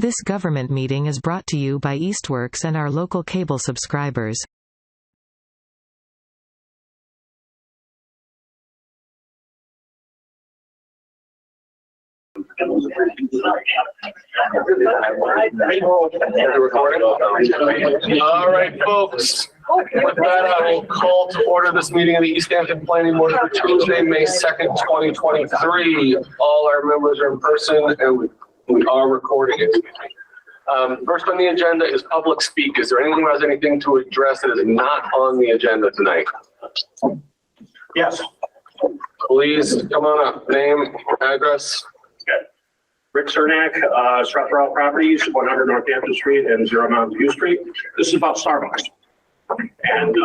This government meeting is brought to you by Eastworks and our local cable subscribers. All right, folks. With that, I will call to order this meeting of the Easthampton Planning Board for Tuesday, May 2nd, 2023. All our members are in person and we are recording it. First on the agenda is public speak. Is there anyone who has anything to address that is not on the agenda tonight? Yes. Please come on up. Name, address. Okay. Rick Cernak, Stratford Properties, 100 Northampton Street and 0 Mountain View Street. This is about Starbucks. And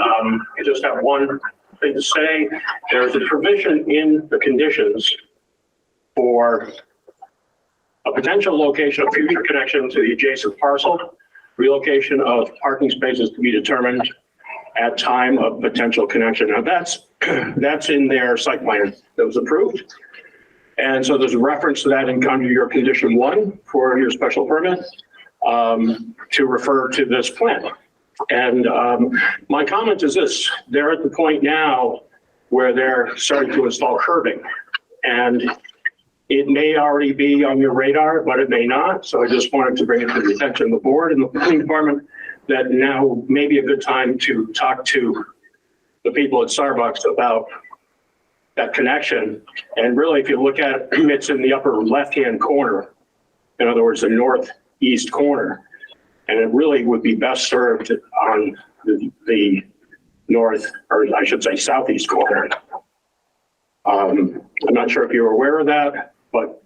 I just have one thing to say. There's a provision in the conditions for a potential location of future connection to the adjacent parcel, relocation of parking spaces to be determined at time of potential connection. Now that's in their site plan that was approved. And so there's a reference to that under your condition 1 for your special permit to refer to this plan. And my comment is this: they're at the point now where they're starting to install curbing, and it may already be on your radar, but it may not. So I just wanted to bring it to the attention of the board and the planning department that now may be a good time to talk to the people at Starbucks about that connection. And really, if you look at it, it's in the upper left-hand corner. In other words, the northeast corner. And it really would be best served on the north, or I should say southeast corner. I'm not sure if you're aware of that, but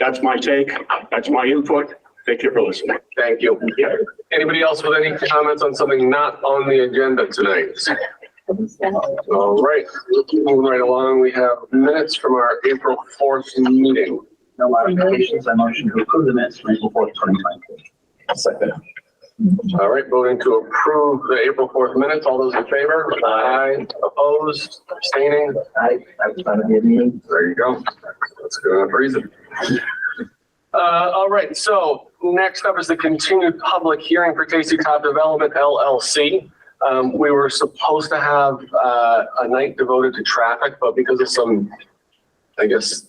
that's my take. That's my input. Thank you for listening. Thank you. Yeah. Anybody else with any comments on something not on the agenda tonight? All right, moving right along, we have minutes from our April 4th meeting. No modifications. I motion to approve the minutes from April 4th, 2023. Second. All right, voting to approve the April 4th minutes. All those in favor? Aye. Opposed? Abstaining? Aye. I was part of the meeting. There you go. That's good enough reason. All right, so next up is the continued public hearing for Tasty Top Development LLC. We were supposed to have a night devoted to traffic, but because of some, I guess,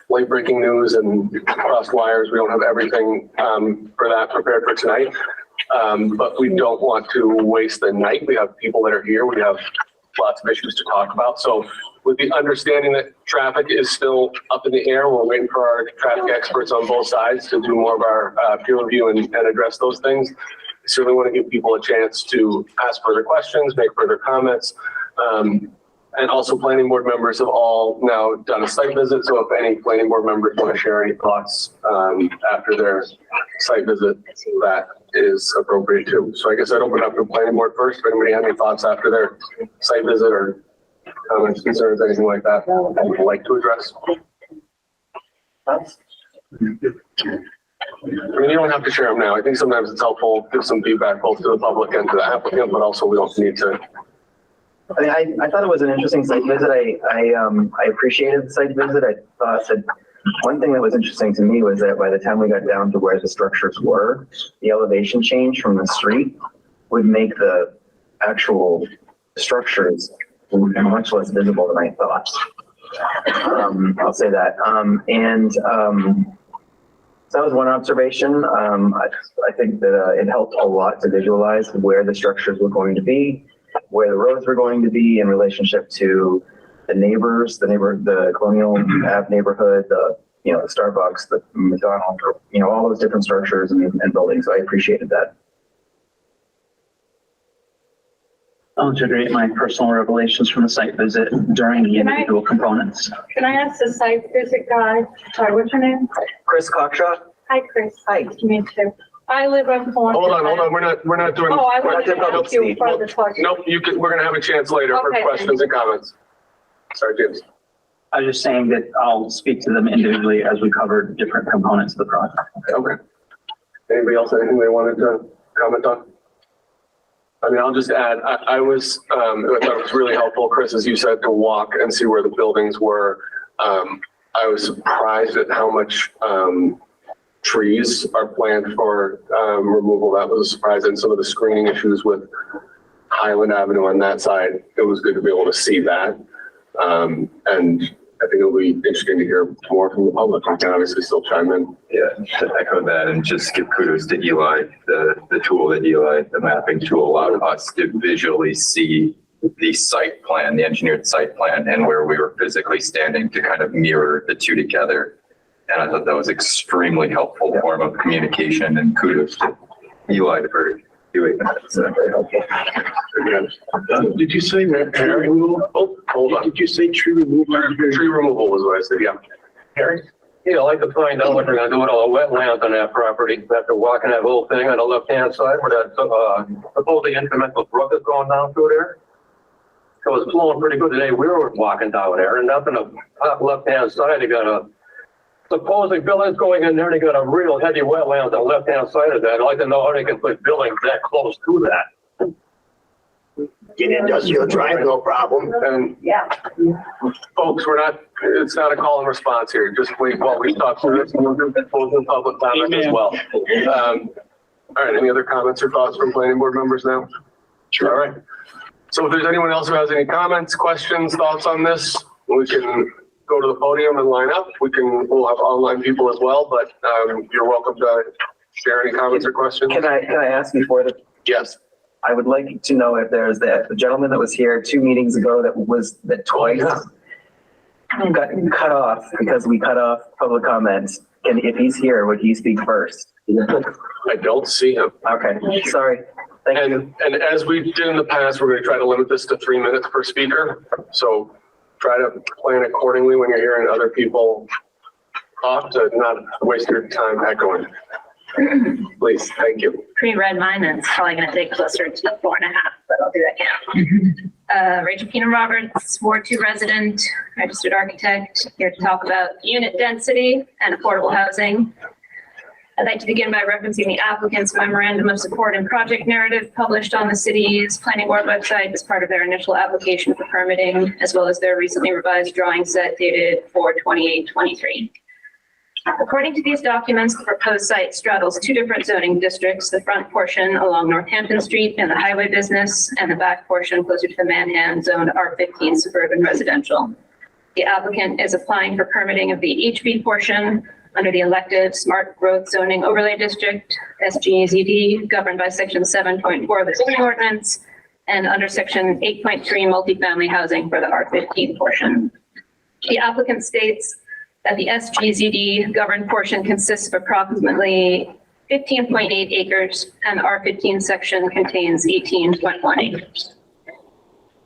late breaking news and crossed wires, we don't have everything for that prepared for tonight. But we don't want to waste the night. We have people that are here. We have lots of issues to talk about. So with the understanding that traffic is still up in the air, we're waiting for our traffic experts on both sides to do more of our peer review and address those things. I certainly want to give people a chance to ask further questions, make further comments. And also planning board members have all now done a site visit. So if any planning board members want to share any thoughts after their site visit, that is appropriate too. So I guess I'd open up the planning board first. If anybody has any thoughts after their site visit or comments, concerns, anything like that, I would like to address. I mean, you don't have to share them now. I think sometimes it's helpful to give some feedback both to the public and to the applicant, but also we don't need to. I mean, I thought it was an interesting site visit. I appreciated the site visit. I thought that one thing that was interesting to me was that by the time we got down to where the structures were, the elevation change from the street would make the actual structures much less visible than I thought. I'll say that. So that was one observation. I think that it helped a lot to visualize where the structures were going to be, where the roads were going to be in relationship to the neighbors, the Colonial Ave neighborhood, the Starbucks, the McDonald's, all those different structures and buildings. So I appreciated that. I'll integrate my personal revelations from the site visit during the individual components. Can I ask the site visit guy? Sorry, what's your name? Chris Cockshaw. Hi, Chris. Hi. Nice to meet you. I live on Thornton. Hold on. We're not doing. Oh, I wanted to public ask you speak. further question. Nope. We're going to have a chance later for Okay. questions and comments. Sorry, James. I was just saying that I'll speak to them individually as we cover different components of the project. Okay. Anybody else, anything they wanted to comment on? I mean, I'll just add, I thought it was really helpful, Chris, as you said, to walk and see where the buildings were. I was surprised at how much trees are planned for removal. That was a surprise, and some of the screening issues with Highland Avenue on that side, it was good to be able to see that. And I think it'll be interesting to hear more from the public. I can obviously still chime in. Yeah, to echo that and just give kudos to Eli, the tool that Eli, the mapping tool, allowed us to visually see the site plan, the engineered site plan, and where we were physically standing to kind of mirror the two together. And I thought that was extremely helpful form of communication, and kudos to Eli for doing that. So very helpful. Did you say that tree removal? Oh, hold on. Did you say tree removal? Tree removal was what I said, yeah. Harry? Yeah, I'd like to find out what they're gonna do with all the wetlands on that property, after walking that whole thing on the left-hand side where that, supposedly incremental brook is going down through there. It was flowing pretty good today. We were walking down there, and up in the top left-hand side, they got a supposedly buildings going in there. They got a real heavy wetlands on the left-hand side of that. I'd like to know how they can put buildings that close to that. Get industrial drive, no problem. And folks, it's not a call and response here. Just wait while we talk through this, and we'll do public comment as well. All right, any other comments or thoughts from planning board members now? Sure. All right. So if there's anyone else who has any comments, questions, thoughts on this, we can go to the podium and line up. We'll have online people as well, but you're welcome to share any comments or questions. Can I ask before the, Yes. I would like to know if there's the gentleman that was here 2 meetings ago that twice got cut off because we cut off public comments. And if he's here, would he speak first? I don't see him. Okay, sorry. Thank you. And as we did in the past, we're going to try to limit this to 3 minutes per speaker. So try to plan accordingly when you're hearing other people talk to not waste your time echoing. Please, thank you. Pre-read mine, and it's probably going to take closer to 4.5, but I'll do that now. Rachel Pina Roberts, Ward 2 resident, registered architect, here to talk about unit density and affordable housing. I'd like to begin by referencing the applicant's memorandum of support and project narrative published on the city's planning board website as part of their initial application for permitting, as well as their recently revised drawing set dated 4/28/23. According to these documents, the proposed site straddles 2 different zoning districts, the front portion along Northampton Street in the highway business, and the back portion closer to the Manhattan zoned R15 suburban residential. The applicant is applying for permitting of the HB portion under the elective Smart Growth Zoning Overlay District, SGZD, governed by Section 7.4 of the zoning ordinance, and under Section 8.3 multifamily housing for the R15 portion. The applicant states that the SGZD governed portion consists of approximately 15.8 acres, and the R15 section contains 18.1 acres.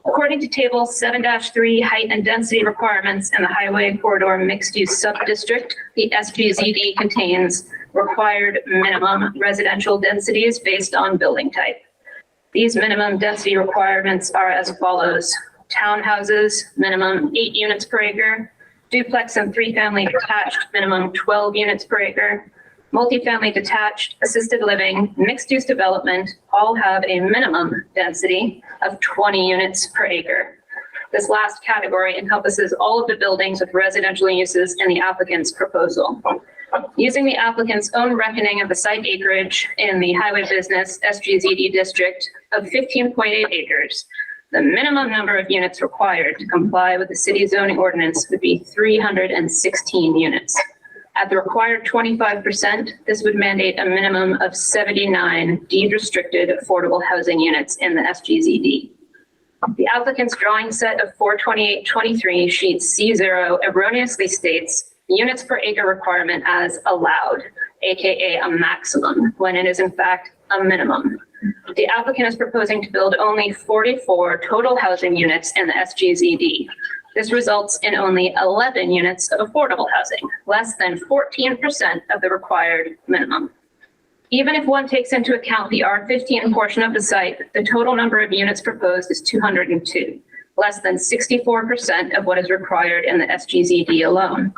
According to Table 7-3 height and density requirements in the highway corridor mixed-use sub-district, the SGZD contains required minimum residential densities based on building type. These minimum density requirements are as follows: townhouses, minimum 8 units per acre; duplex and 3-family detached, minimum 12 units per acre; multifamily detached, assisted living, mixed-use development all have a minimum density of 20 units per acre. This last category encompasses all of the buildings with residential uses in the applicant's proposal. Using the applicant's own reckoning of the site acreage in the highway business SGZD district of 15.8 acres, the minimum number of units required to comply with the city zoning ordinance would be 316 units. At the required 25%, this would mandate a minimum of 79 deed-restricted affordable housing units in the SGZD. The applicant's drawing set of 4/28/23 sheet C0 erroneously states units per acre requirement as allowed, aka a maximum, when it is in fact a minimum. The applicant is proposing to build only 44 total housing units in the SGZD. This results in only 11 units of affordable housing, less than 14% of the required minimum. Even if one takes into account the R15 portion of the site, the total number of units proposed is 202, less than 64% of what is required in the SGZD alone.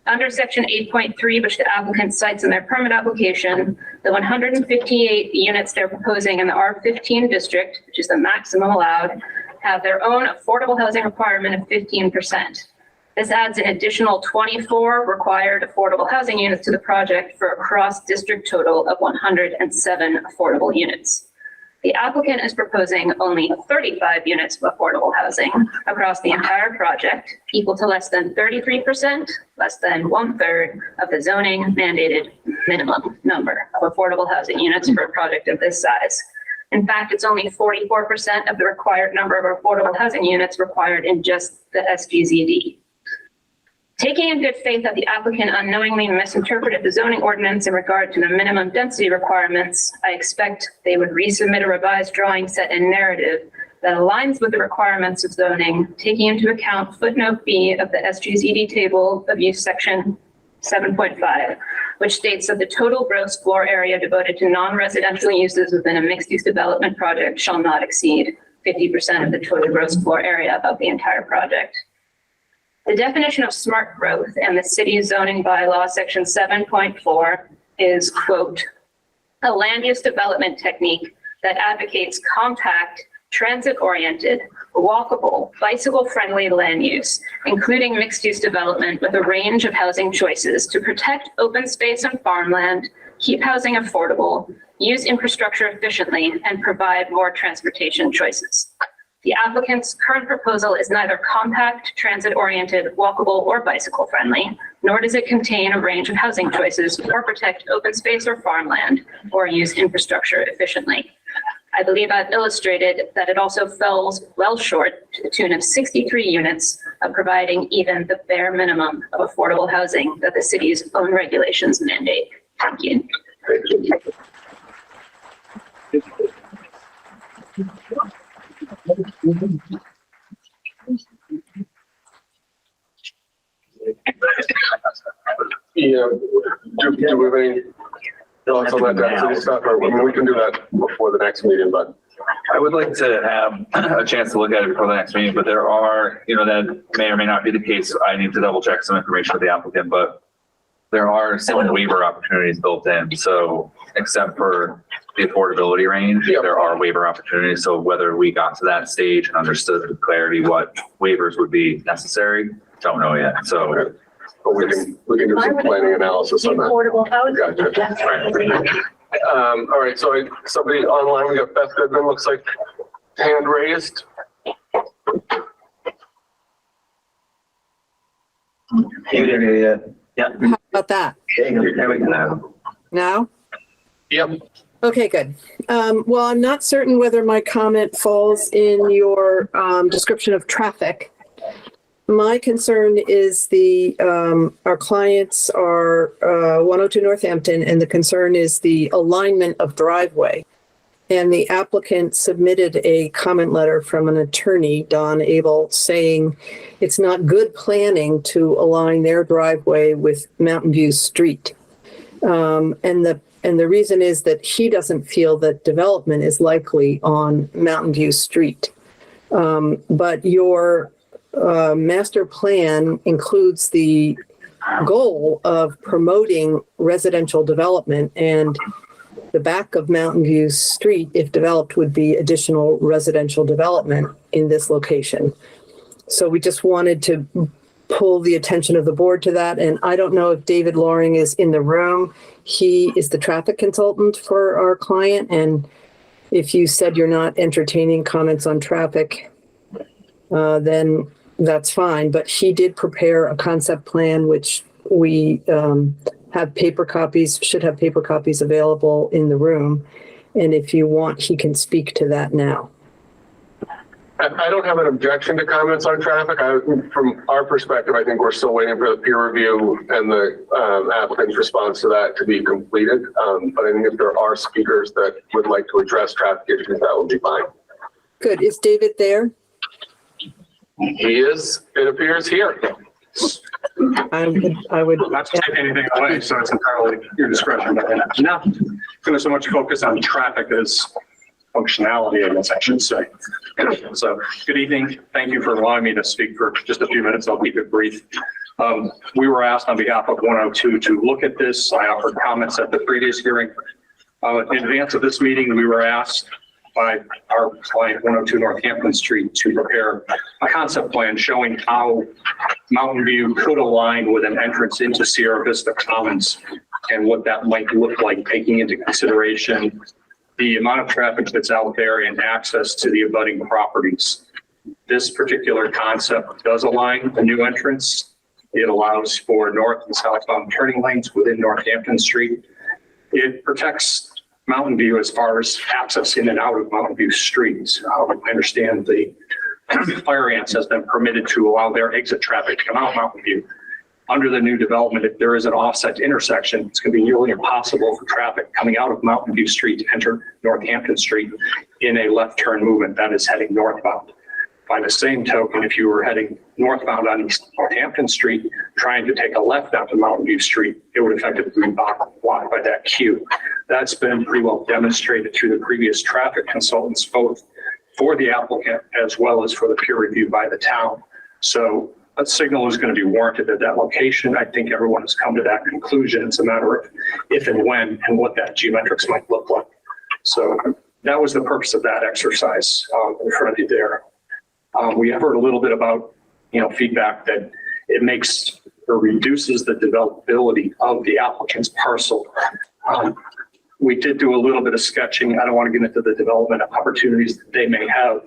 Under Section 8.3, which the applicant cites in their permit application, the 158 units they're proposing in the R15 district, which is the maximum allowed, have their own affordable housing requirement of 15%. This adds an additional 24 required affordable housing units to the project for a cross-district total of 107 affordable units. The applicant is proposing only 35 units of affordable housing across the entire project, equal to less than 33%, less than 1/3 of the zoning mandated minimum number of affordable housing units for a project of this size. In fact, it's only 44% of the required number of affordable housing units required in just the SGZD. Taking in good faith that the applicant unknowingly misinterpreted the zoning ordinance in regard to the minimum density requirements, I expect they would resubmit a revised drawing set and narrative that aligns with the requirements of zoning, taking into account footnote B of the SGZD table of use section 7.5, which states that the total gross floor area devoted to non-residential uses within a mixed-use development project shall not exceed 50% of the total gross floor area of the entire project. The definition of smart growth in the city's zoning bylaw, section 7.4, is, quote, a land use development technique that advocates compact, transit-oriented, walkable, bicycle-friendly land use, including mixed-use development with a range of housing choices to protect open space and farmland, keep housing affordable, use infrastructure efficiently, and provide more transportation choices. The applicant's current proposal is neither compact, transit-oriented, walkable, or bicycle-friendly, nor does it contain a range of housing choices or protect open space or farmland or use infrastructure efficiently. I believe I've illustrated that it also falls well short to the tune of 63 units of providing even the bare minimum of affordable housing that the city's own regulations mandate. Thank you. Yeah, do we have any thoughts on that density stuff? Or, I mean, we can do that before the next meeting, but. I would like to have a chance to look at it before the next meeting, but there are, that may or may not be the case. I need to double check some information with the applicant, but there are some waiver opportunities built in. So except for the affordability range, there are waiver opportunities. So whether we got to that stage and understood with clarity what waivers would be necessary, don't know yet. So but we can do some planning analysis on that. Affordable housing. Gotcha. Right. All right, so somebody online, we got Beth Goodman, looks like hand raised. Yeah. How about that? There we go. Now? Yep. Okay, good. Well, I'm not certain whether my comment falls in your description of traffic. My concern is our clients are 102 Northampton, and the concern is the alignment of driveway. And the applicant submitted a comment letter from an attorney, Don Abel, saying it's not good planning to align their driveway with Mountain View Street. And the reason is that he doesn't feel that development is likely on Mountain View Street. But your master plan includes the goal of promoting residential development, and the back of Mountain View Street, if developed, would be additional residential development in this location. So we just wanted to pull the attention of the board to that. And I don't know if David Loring is in the room. He is the traffic consultant for our client. And if you said you're not entertaining comments on traffic, then that's fine. But he did prepare a concept plan, which we have paper copies, should have paper copies available in the room. And if you want, he can speak to that now. I don't have an objection to comments on traffic. From our perspective, I think we're still waiting for the peer review and the applicant's response to that to be completed. But I think if there are speakers that would like to address traffic issues, that would be fine. Good. Is David there? He is, it appears, here. I would Not to take anything away, so it's entirely your discretion, but not going to so much focus on traffic as functionality, I guess I should say. So, good evening. Thank you for allowing me to speak for just a few minutes. I'll keep it brief. We were asked on behalf of 102 to look at this. I offered comments at the previous hearing. In advance of this meeting, we were asked by our client 102 Northampton Street to prepare a concept plan showing how Mountain View could align with an entrance into Sierra Vista Commons and what that might look like, taking into consideration the amount of traffic that's out there and access to the abutting properties. This particular concept does align the new entrance. It allows for north and southbound turning lanes within Northampton Street. It protects Mountain View as far as access in and out of Mountain View streets. I understand the fire ants has been permitted to allow their exit traffic to come out Mountain View. Under the new development, if there is an offset intersection, it's going to be nearly impossible for traffic coming out of Mountain View Street to enter Northampton Street in a left turn movement that is heading northbound. By the same token, if you were heading northbound on East Northampton Street, trying to take a left onto Mountain View Street, it would effectively be blocked by that queue. That's been pretty well demonstrated through the previous traffic consultants, both for the applicant as well as for the peer review by the town. So a signal is going to be warranted at that location. I think everyone has come to that conclusion. It's a matter of if and when and what that geometrics might look like. So that was the purpose of that exercise in front of you there. We have heard a little bit about, feedback that it makes or reduces the developability of the applicant's parcel. We did do a little bit of sketching. I don't want to get into the development opportunities that they may have,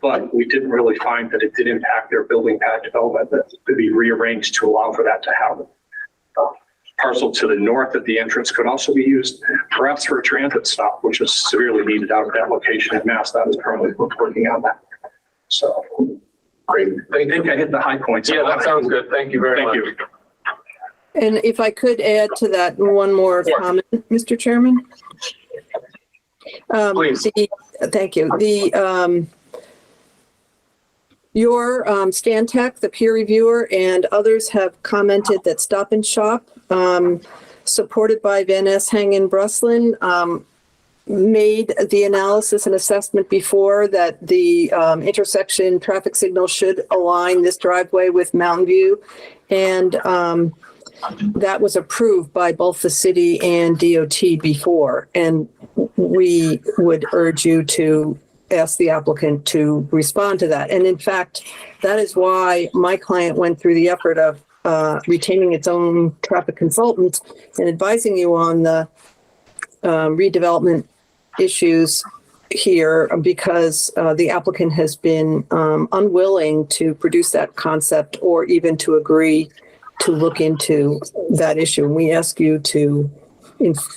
but we didn't really find that it did impact their building pad development that could be rearranged to allow for that to happen. Parcel to the north of the entrance could also be used perhaps for a transit stop, which is severely needed out of that location, and MassDOT is currently working on that. So, great. I think I hit the high points. Yeah, that sounds good. Thank you very much. Thank you. And if I could add to that one more comment, Mr. Chairman. Please. Thank you. Your Stantec, the peer reviewer, and others have commented that Stop and Shop, supported by Van Ness, Heng, and Bruslin, made the analysis and assessment before that the intersection traffic signal should align this driveway with Mountain View. And that was approved by both the city and DOT before. And we would urge you to ask the applicant to respond to that. And in fact, that is why my client went through the effort of retaining its own traffic consultant and advising you on the redevelopment issues here, because the applicant has been unwilling to produce that concept or even to agree to look into that issue. And we ask you to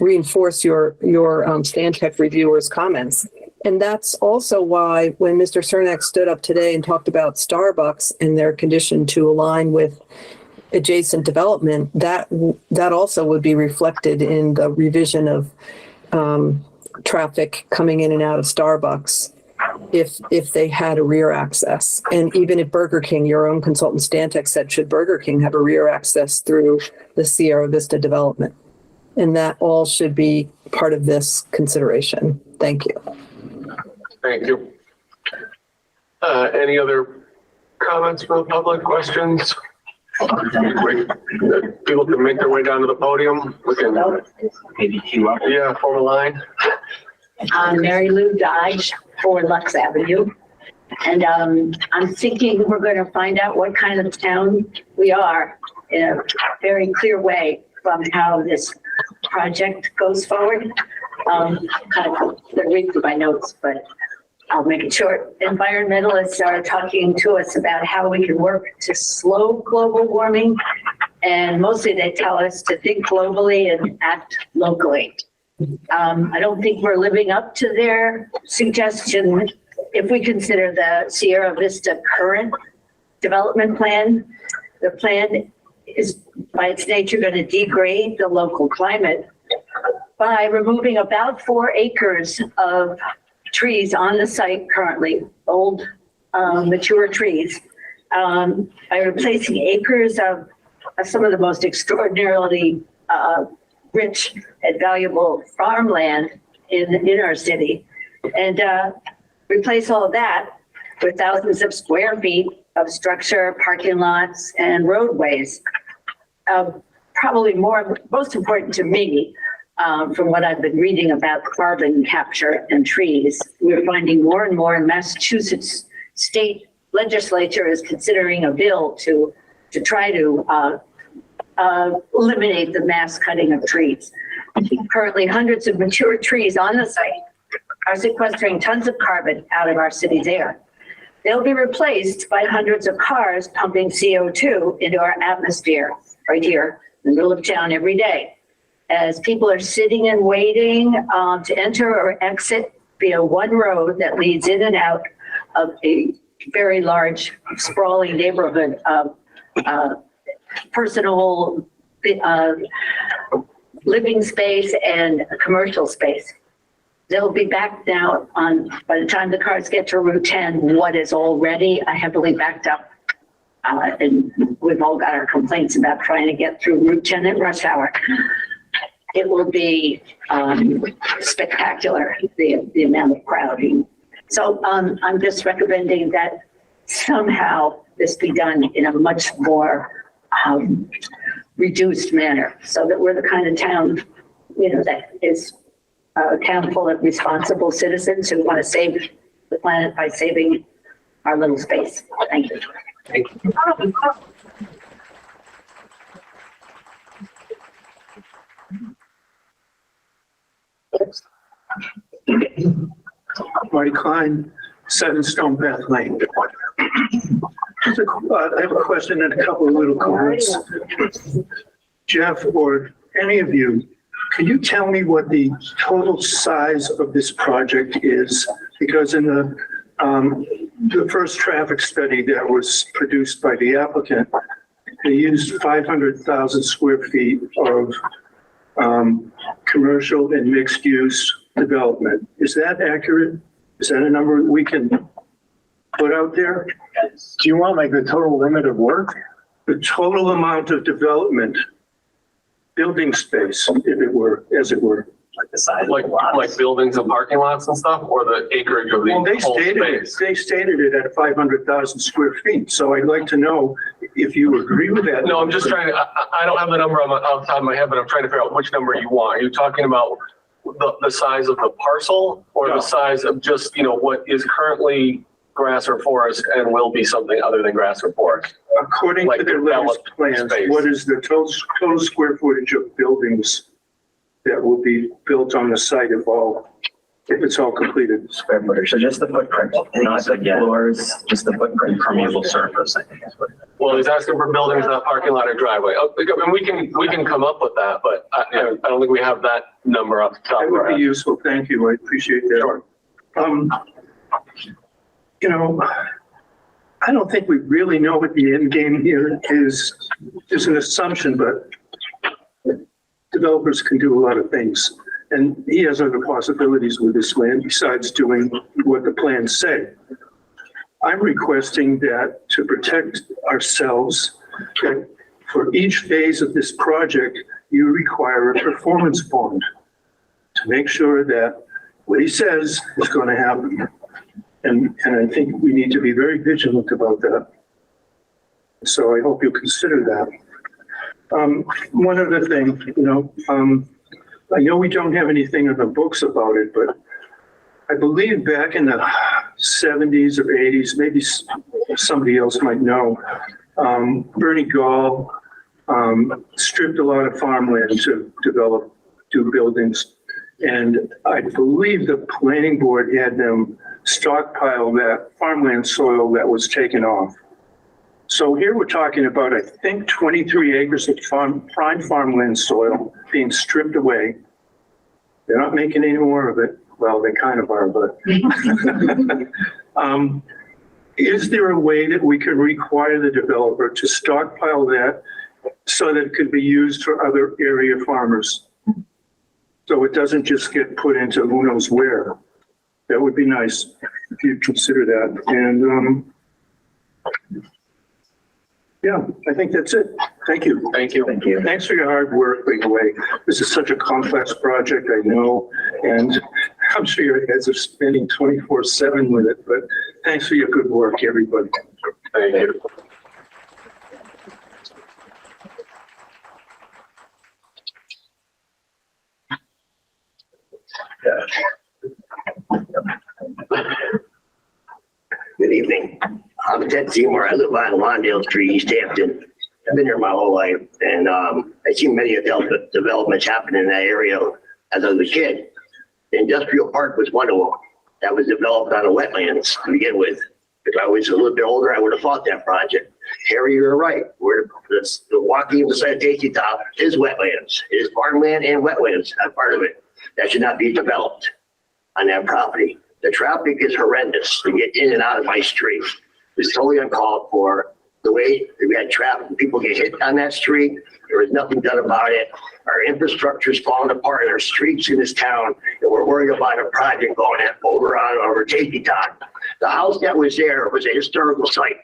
reinforce your Stantec reviewer's comments. And that's also why when Mr. Cernak stood up today and talked about Starbucks and their condition to align with adjacent development, that also would be reflected in the revision of traffic coming in and out of Starbucks if they had a rear access. And even at Burger King, your own consultant Stantec said, should Burger King have a rear access through the Sierra Vista development? And that all should be part of this consideration. Thank you. Thank you. Any other comments from the public? Questions? People can make their way down to the podium. We can Maybe queue up. Yeah, form a line. Mary Lou Dodge, 4 Lux Avenue. And I'm thinking we're going to find out what kind of town we are in a very clear way from how this project goes forward. Kind of read through my notes, but I'll make it short. Environmentalists are talking to us about how we can work to slow global warming. And mostly they tell us to think globally and act locally. I don't think we're living up to their suggestion if we consider the Sierra Vista current development plan. The plan is by its nature going to degrade the local climate by removing about 4 acres of trees on the site currently, old mature trees, by replacing acres of some of the most extraordinarily rich and valuable farmland in our city, and replace all of that with thousands of square feet of structure, parking lots, and roadways. Probably most important to me, from what I've been reading about carbon capture and trees, we're finding more and more in Massachusetts state legislature is considering a bill to try to eliminate the mass cutting of trees. Currently, hundreds of mature trees on the site are sequestering tons of carbon out of our city's air. They'll be replaced by hundreds of cars pumping CO2 into our atmosphere right here in the middle of town every day. As people are sitting and waiting to enter or exit via one road that leads in and out of a very large sprawling neighborhood of personal living space and commercial space. They'll be back now by the time the cars get to Route 10, what is already a heavily backed up. And we've all got our complaints about trying to get through Route 10 at rush hour. It will be spectacular, the amount of crowding. So I'm just recommending that somehow this be done in a much more reduced manner, so that we're the kind of town, that is a town full of responsible citizens who want to save the planet by saving our little space. Thank you. Thank you. Marty Klein, 7 Stone Path Lane. I have a question and a couple of little comments. Jeff, or any of you, can you tell me what the total size of this project is? Because in the first traffic study that was produced by the applicant, they used 500,000 square feet of commercial and mixed use development. Is that accurate? Is that a number we can put out there? Do you want like the total limit of work? The total amount of development, building space, if it were, as it were. Like the size, like buildings and parking lots and stuff, or the acreage of the whole space? They stated it at 500,000 square feet. So I'd like to know if you agree with that. No, I'm just trying to, I don't have the number off the top of my head, but I'm trying to figure out which number you want. Are you talking about the size of the parcel, or the size of just, what is currently grass or forest and will be something other than grass or forest? According to their latest plans, what is the total square footage of buildings that will be built on the site if it's all completed? Square footage, so just the footprint, not the floors, just the footprint. Permeable surface, I think is what. Well, he's asking for buildings, not parking lot or driveway. And we can come up with that, but I don't think we have that number off the top That of our would be head. useful. Thank you. I appreciate that. Sure. I don't think we really know what the end game here is. It's an assumption, but developers can do a lot of things. And he has other possibilities with this land besides doing what the plans say. I'm requesting that to protect ourselves, that for each phase of this project, you require a performance bond to make sure that what he says is going to happen. And I think we need to be very vigilant about that. So I hope you'll consider that. One other thing, I know we don't have anything in the books about it, but I believe back in the 70s or 80s, maybe somebody else might know, Bernie Gall stripped a lot of farmland to do buildings. And I believe the planning board had them stockpile that farmland soil that was taken off. So here we're talking about, I think, 23 acres of prime farmland soil being stripped away. They're not making any more of it. Well, they kind of are, but is there a way that we can require the developer to stockpile that so that it could be used for other area farmers? So it doesn't just get put into who knows where. That would be nice if you'd consider that. And yeah, I think that's it. Thank you. Thank you. Thank you. Thanks for your hard work, by the way. This is such a complex project, I know, and I'm sure your heads are spinning 24/7 with it, but thanks for your good work, everybody. Thank you. Good evening. I'm Ted Seymour. I live on Lawndale Street, Easthampton. I've been here my whole life, and I've seen many developments happen in that area as I was a kid. The industrial park was one of them that was developed on the wetlands to begin with. If I was a little bit older, I would have fought that project. Harry, you're right. The walking beside Tasty Top is wetlands. It is farmland and wetlands, that's part of it. That should not be developed on that property. The traffic is horrendous to get in and out of my street. It's totally uncalled for. The way we had traffic, people get hit on that street. There was nothing done about it. Our infrastructure is falling apart in our streets in this town, and we're worried about a project going over Tasty Top. The house that was there was a historical site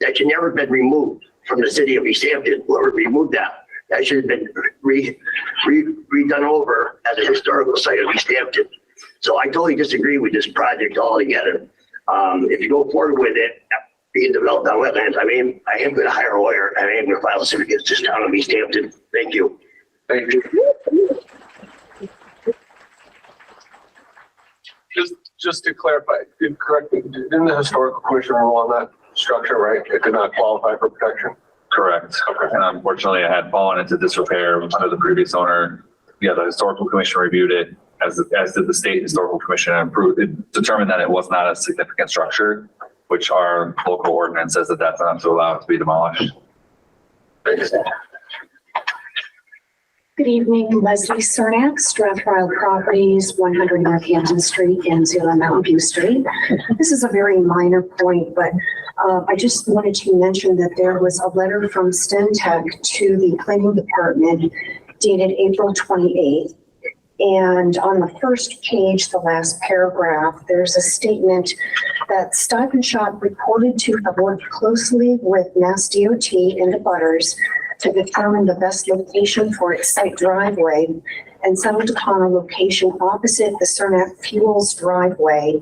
that should never have been removed from the city of Easthampton. Whoever removed that, that should have been redone over as a historical site of Easthampton. So I totally disagree with this project altogether. If you go forward with it, being developed on wetlands, I am going to hire a lawyer and I am going to file a suit against this town of Easthampton. Thank you. Thank you. Just to clarify, correct me, didn't the historical commission rule on that structure, right? It did not qualify for protection? Correct. Okay. And unfortunately, it had fallen into disrepair under the previous owner. Yeah, the historical commission reviewed it, as did the state historical commission, and it determined that it was not a significant structure, which our local ordinance says that that's not to allow it to be demolished. Good evening, Leslie Cernak, Strathroyal Properties, 100 Northampton Street and 0 Mountain View Street. This is a very minor point, but I just wanted to mention that there was a letter from Stentech to the planning department dated April 28th. And on the first page, the last paragraph, there's a statement that Stop and Shop reported to have worked closely with Mass DOT and the butters to determine the best location for its site driveway and settled upon a location opposite the Cernak Fuels driveway,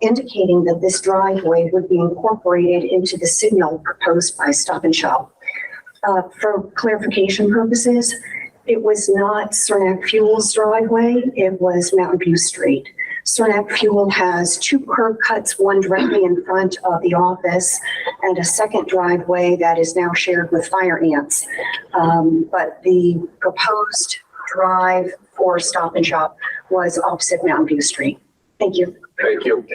indicating that this driveway would be incorporated into the signal proposed by Stop and Shop. For clarification purposes, it was not Cernak Fuels driveway, it was Mountain View Street. Cernak Fuel has 2 curb cuts, one directly in front of the office and a second driveway that is now shared with fire ants. But the proposed drive for Stop and Shop was opposite Mountain View Street. Thank you. Thank you.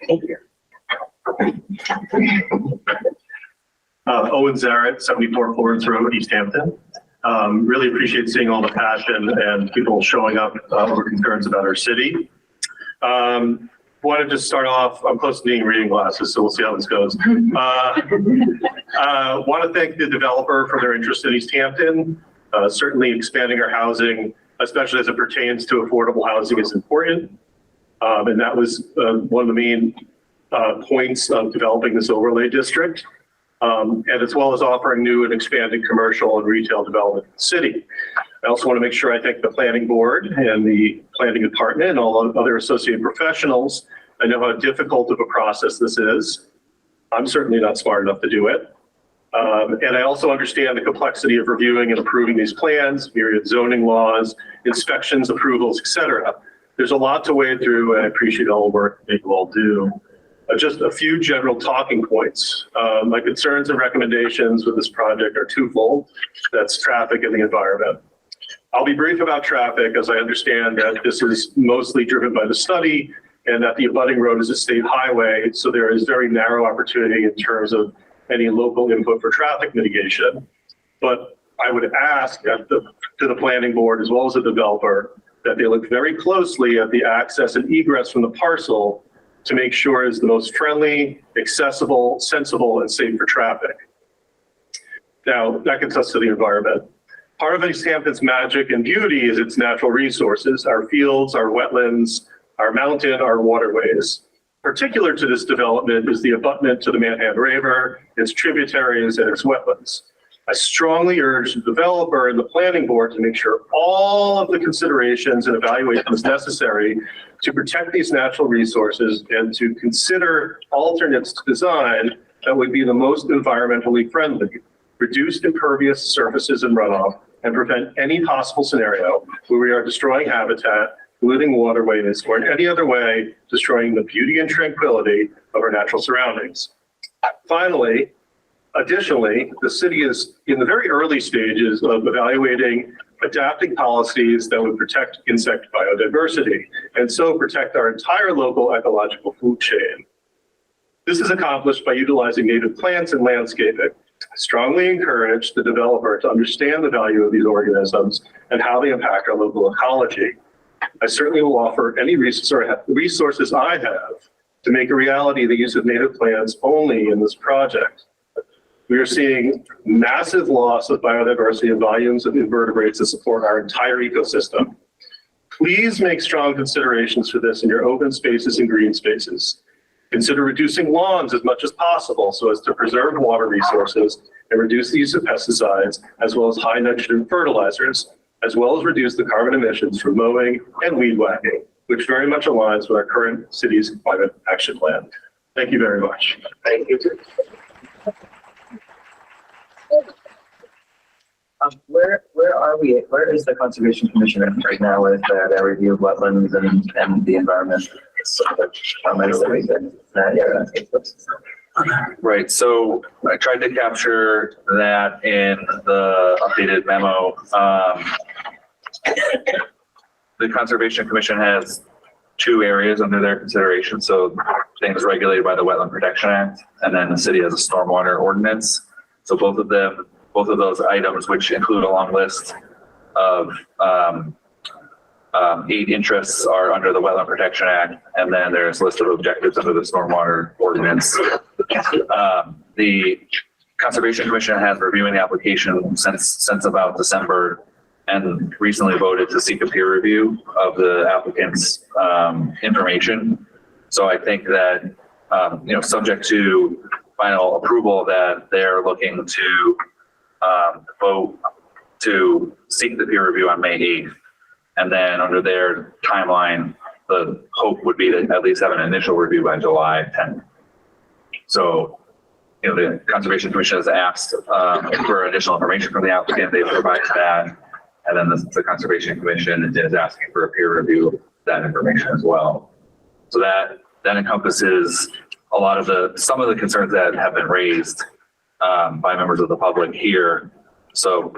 Thank you. Owen Zarrett, 74 Florence Road, Easthampton. Really appreciate seeing all the passion and people showing up over concerns about our city. Wanted to start off, I'm close to needing reading glasses, so we'll see how this goes. Want to thank the developer for their interest in Easthampton. Certainly expanding our housing, especially as it pertains to affordable housing, is important. And that was one of the main points of developing this overlay district. And as well as offering new and expanded commercial and retail development in the city. I also want to make sure I thank the planning board and the planning department and all the other associated professionals. I know how difficult of a process this is. I'm certainly not smart enough to do it. And I also understand the complexity of reviewing and approving these plans, myriad zoning laws, inspections, approvals, et cetera. There's a lot to wade through, and I appreciate all the work that you all do. Just a few general talking points. My concerns and recommendations with this project are twofold. That's traffic and the environment. I'll be brief about traffic, as I understand that this is mostly driven by the study and that the abutting road is a state highway, so there is very narrow opportunity in terms of any local input for traffic mitigation. But I would ask to the planning board as well as the developer that they look very closely at the access and egress from the parcel to make sure it's the most friendly, accessible, sensible, and safe for traffic. Now, that gets us to the environment. Part of Easthampton's magic and beauty is its natural resources, our fields, our wetlands, our mountain, our waterways. Particular to this development is the abutment to the Manhattan River, its tributaries, and its wetlands. I strongly urge the developer and the planning board to make sure all of the considerations and evaluations necessary to protect these natural resources and to consider alternates to design that would be the most environmentally friendly, reduced impervious surfaces and runoff, and prevent any possible scenario where we are destroying habitat, polluting waterways, or in any other way destroying the beauty and tranquility of our natural surroundings. Finally, additionally, the city is in the very early stages of evaluating adapting policies that would protect insect biodiversity and so protect our entire local ecological food chain. This is accomplished by utilizing native plants and landscaping. I strongly encourage the developer to understand the value of these organisms and how they impact our local ecology. I certainly will offer any resources I have to make a reality the use of native plants only in this project. We are seeing massive loss of biodiversity and volumes of invertebrates that support our entire ecosystem. Please make strong considerations for this in your open spaces and green spaces. Consider reducing lawns as much as possible so as to preserve water resources and reduce the use of pesticides, as well as high nitrogen fertilizers, as well as reduce the carbon emissions from mowing and weed whacking, which very much aligns with our current city's climate action plan. Thank you very much. Thank you. Where are we? Where is the Conservation Commission right now with their review of wetlands and the environment? Comments that we did. Right, so I tried to capture that in the updated memo. The Conservation Commission has two areas under their consideration. So things regulated by the Wetland Protection Act, and then the city has a stormwater ordinance. So both of those items, which include a long list of 8 interests, are under the Wetland Protection Act, and then there's a list of objectives under the stormwater ordinance. The Conservation Commission has reviewing the application since about December, and recently voted to seek a peer review of the applicant's information. So I think that subject to final approval, that they're looking to vote to seek the peer review on May 8th. And then under their timeline, the hope would be to at least have an initial review by July 10th. So, the Conservation Commission has asked for additional information from the applicant. They've provided that. And then the Conservation Commission is asking for a peer review of that information as well. So that encompasses a lot of some of the concerns that have been raised by members of the public here. So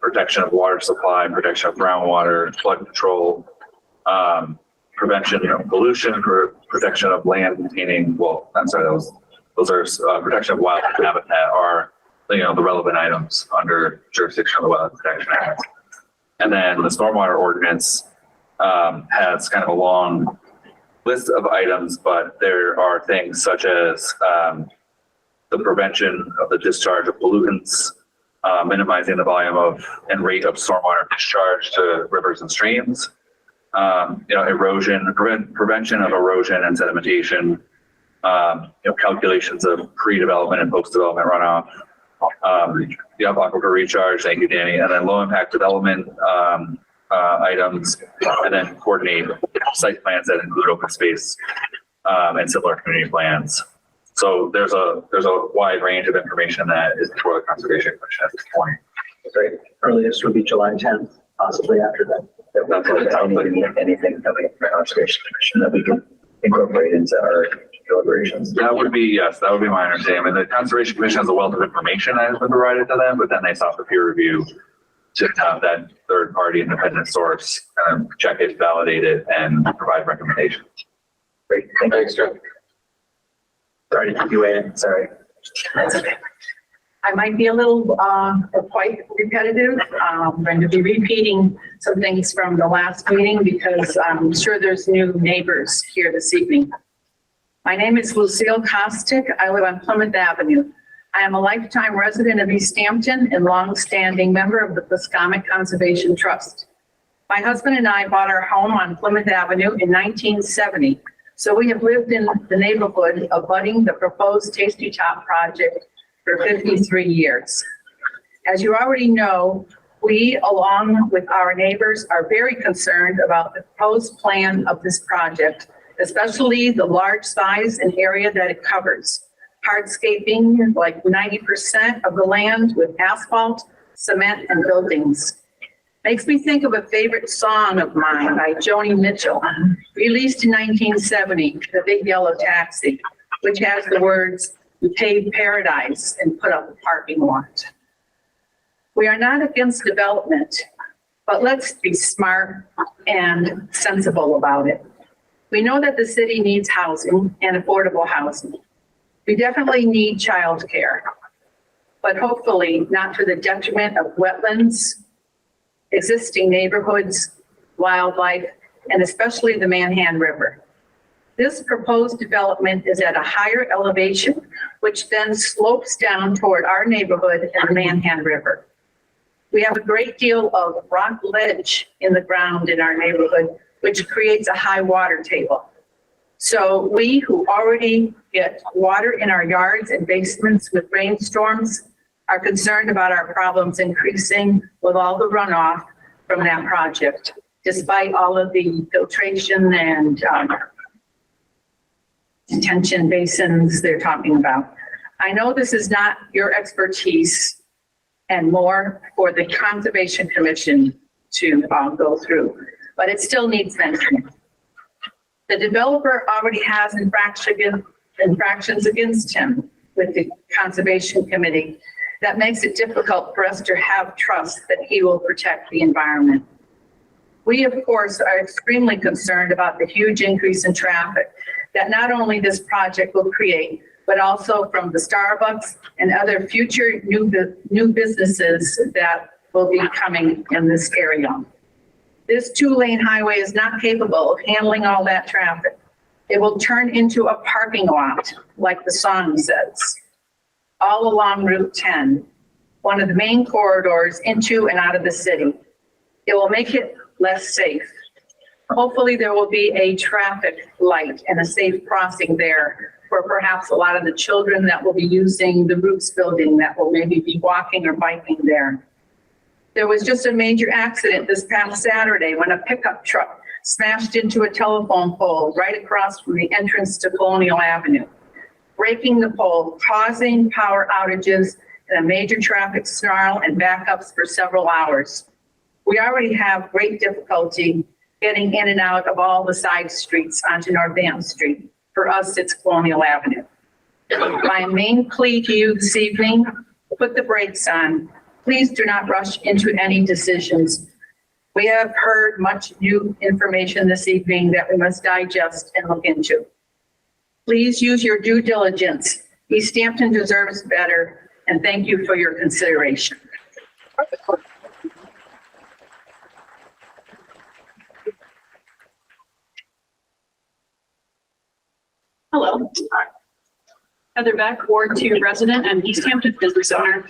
protection of water supply, protection of groundwater, flood control, prevention of pollution, protection of land containing, those are protection of wildlife habitat are, the relevant items under jurisdiction of the Wetland Protection Act. And then the stormwater ordinance has kind of a long list of items, but there are things such as the prevention of the discharge of pollutants, minimizing the volume of and rate of stormwater discharge to rivers and streams, erosion, prevention of erosion and sedimentation, calculations of pre-development and post-development runoff, aquifer recharge, thank you, Danny, and then low impact development items, and then coordinate site plans that include open space and similar community plans. So there's a wide range of information that is before the Conservation Commission at this point. Great. Earliest would be July 10th, possibly after that. Anything coming from the Conservation Commission that we can incorporate into our deliberations. That would be my understanding. And the Conservation Commission has a wealth of information that has been provided to them, but then they sought the peer review to have that third party independent source kind of check it, validate it, and provide recommendations. Great. Thanks, Jeff. Sorry to keep you waiting. Sorry. That's okay. I might be a little quite repetitive. I'm going to be repeating some things from the last meeting because I'm sure there's new neighbors here this evening. My name is Lucille Kostick. I live on Plymouth Avenue. I am a lifetime resident of Easthampton and longstanding member of the Pascomic Conservation Trust. My husband and I bought our home on Plymouth Avenue in 1970. So we have lived in the neighborhood abutting the proposed Tasty Top project for 53 years. As you already know, we, along with our neighbors, are very concerned about the proposed plan of this project, especially the large size and area that it covers. Hardscaping, like 90% of the land with asphalt, cement, and buildings. Makes me think of a favorite song of mine by Joni Mitchell, released in 1970, The Big Yellow Taxi, which has the words, "We paved paradise and put up a parking lot." We are not against development, but let's be smart and sensible about it. We know that the city needs housing and affordable housing. We definitely need childcare, but hopefully not to the detriment of wetlands, existing neighborhoods, wildlife, and especially the Manhan River. This proposed development is at a higher elevation, which then slopes down toward our neighborhood and the Manhan River. We have a great deal of rock ledge in the ground in our neighborhood, which creates a high water table. So we who already get water in our yards and basements with rainstorms are concerned about our problems increasing with all the runoff from that project, despite all of the filtration and detention basins they're talking about. I know this is not your expertise and more for the Conservation Commission to go through, but it still needs mentioning. The developer already has infractions against him with the Conservation Committee. That makes it difficult for us to have trust that he will protect the environment. We, of course, are extremely concerned about the huge increase in traffic that not only this project will create, but also from the Starbucks and other future new businesses that will be coming in this area. This 2-lane highway is not capable of handling all that traffic. It will turn into a parking lot, like the song says, all along Route 10, one of the main corridors into and out of the city. It will make it less safe. Hopefully there will be a traffic light and a safe crossing there for perhaps a lot of the children that will be using the Roots building that will maybe be walking or biking there. There was just a major accident this past Saturday when a pickup truck smashed into a telephone pole right across from the entrance to Colonial Avenue, breaking the pole, causing power outages and a major traffic snarl and backups for several hours. We already have great difficulty getting in and out of all the side streets onto North Dam Street. For us, it's Colonial Avenue. My main plea to you this evening, put the brakes on. Please do not rush into any decisions. We have heard much new information this evening that we must digest and look into. Please use your due diligence. Easthampton deserves better, and thank you for your consideration. Hello. Heather Beck, Ward 2 resident and Easthampton business owner.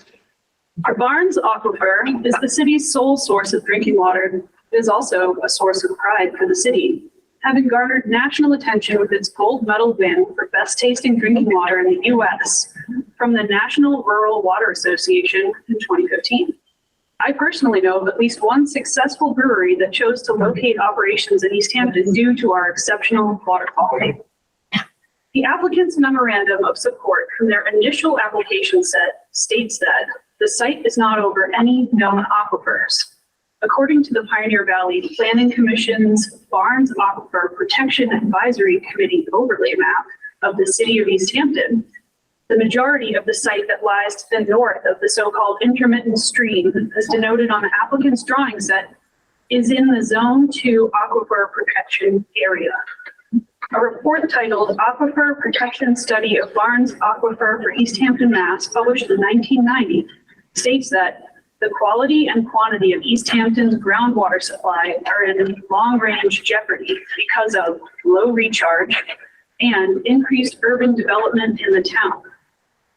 Our Barnes Aquifer is the city's sole source of drinking water. It is also a source of pride for the city, having garnered national attention with its gold medal win for best tasting drinking water in the U.S. from the National Rural Water Association in 2015. I personally know of at least one successful brewery that chose to locate operations in Easthampton due to our exceptional water quality. The applicant's memorandum of support from their initial application set states that the site is not over any known aquifers. According to the Pioneer Valley Planning Commission's Barnes Aquifer Protection Advisory Committee overlay map of the city of Easthampton, the majority of the site that lies to the north of the so-called intermittent stream, as denoted on the applicant's drawing set, is in the Zone 2 Aquifer Protection Area. A report titled Aquifer Protection Study of Barnes Aquifer for Easthampton, Mass., published in 1990, states that the quality and quantity of Easthampton's groundwater supply are in long-range jeopardy because of low recharge and increased urban development in the town.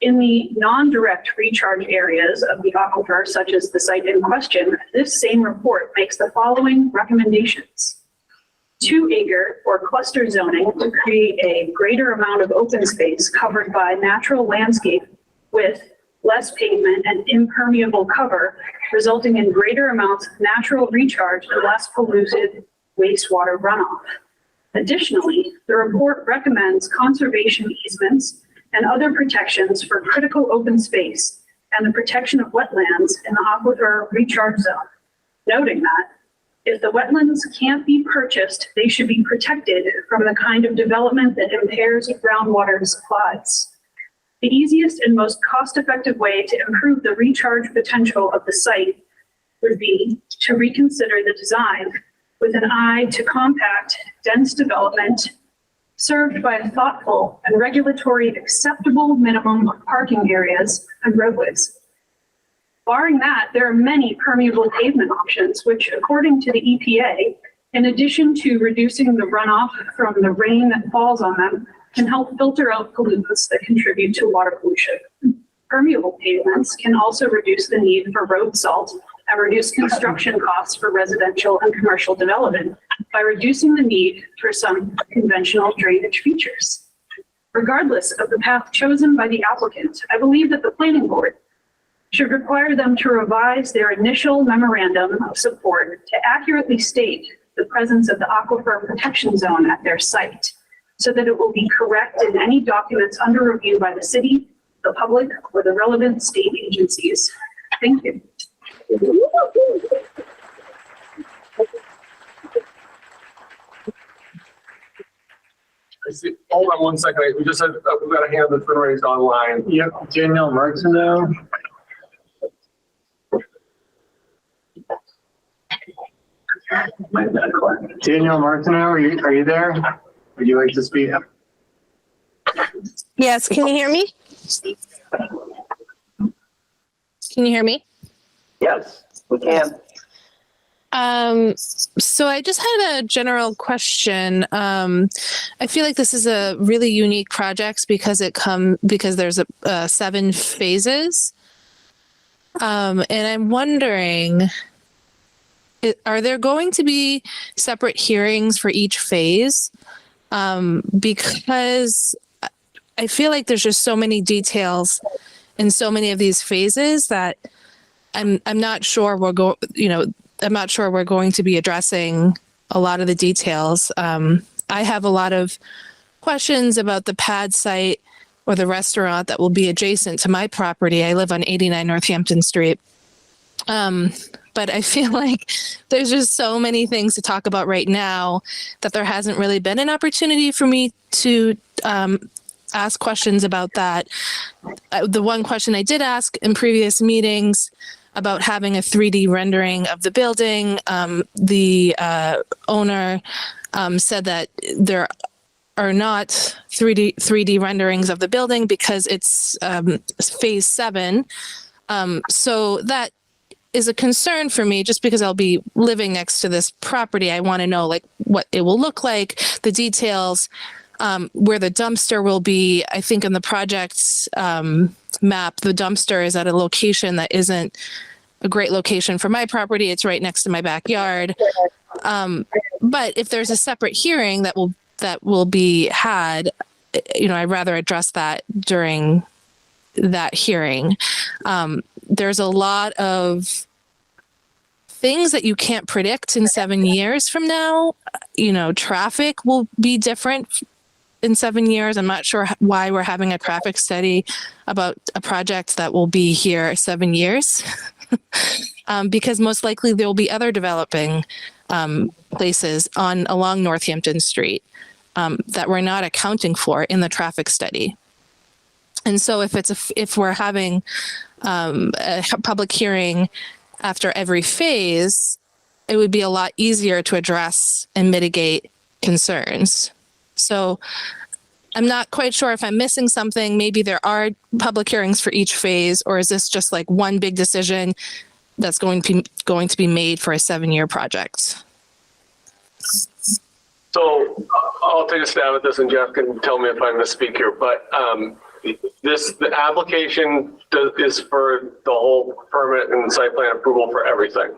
In the non-direct recharge areas of the aquifer, such as the site in question, this same report makes the following recommendations. 2-acre or cluster zoning to create a greater amount of open space covered by natural landscape with less pavement and impermeable cover, resulting in greater amounts of natural recharge and less polluted wastewater runoff. Additionally, the report recommends conservation easements and other protections for critical open space and the protection of wetlands in the aquifer recharge zone, noting that if the wetlands can't be purchased, they should be protected from the kind of development that impairs groundwater supplies. The easiest and most cost-effective way to improve the recharge potential of the site would be to reconsider the design with an eye to compact, dense development served by a thoughtful and regulatory acceptable minimum of parking areas and roadways. Barring that, there are many permeable pavement options, which, according to the EPA, in addition to reducing the runoff from the rain that falls on them, can help filter out pollutants that contribute to water pollution. Permeable pavements can also reduce the need for road salt and reduce construction costs for residential and commercial development by reducing the need for some conventional drainage features. Regardless of the path chosen by the applicant, I believe that the planning board should require them to revise their initial memorandum of support to accurately state the presence of the aquifer protection zone at their site, so that it will be correct in any documents under review by the city, the public, or the relevant state agencies. Thank you. I see. Hold on one second. We just had, we've got a hand that's been raised online. Yep, Daniel Martineau. Daniel Martineau, are you there? Would you like to speak? Yes, can you hear me? Can you hear me? Yes, we can. So I just had a general question. I feel like this is a really unique project because there's 7 phases. And I'm wondering, are there going to be separate hearings for each phase? Because I feel like there's just so many details in so many of these phases that I'm not sure I'm not sure we're going to be addressing a lot of the details. I have a lot of questions about the pad site or the restaurant that will be adjacent to my property. I live on 89 Northampton Street. But I feel like there's just so many things to talk about right now that there hasn't really been an opportunity for me to ask questions about that. The one question I did ask in previous meetings about having a 3D rendering of the building, the owner said that there are not 3D renderings of the building because it's phase 7. So that is a concern for me just because I'll be living next to this property. I want to know like what it will look like, the details, where the dumpster will be. I think in the project's map, the dumpster is at a location that isn't a great location for my property. It's right next to my backyard. But if there's a separate hearing that will be had, I'd rather address that during that hearing. There's a lot of things that you can't predict in 7 years from now. Traffic will be different in 7 years. I'm not sure why we're having a traffic study about a project that will be here 7 years. Because most likely there will be other developing places along Northampton Street that we're not accounting for in the traffic study. And so if we're having a public hearing after every phase, it would be a lot easier to address and mitigate concerns. So I'm not quite sure if I'm missing something. Maybe there are public hearings for each phase, or is this just like one big decision that's going to be made for a 7-year project? So I'll take a stab at this, and Jeff can tell me if I misspeak here. But the application is for the whole permit and site plan approval for everything.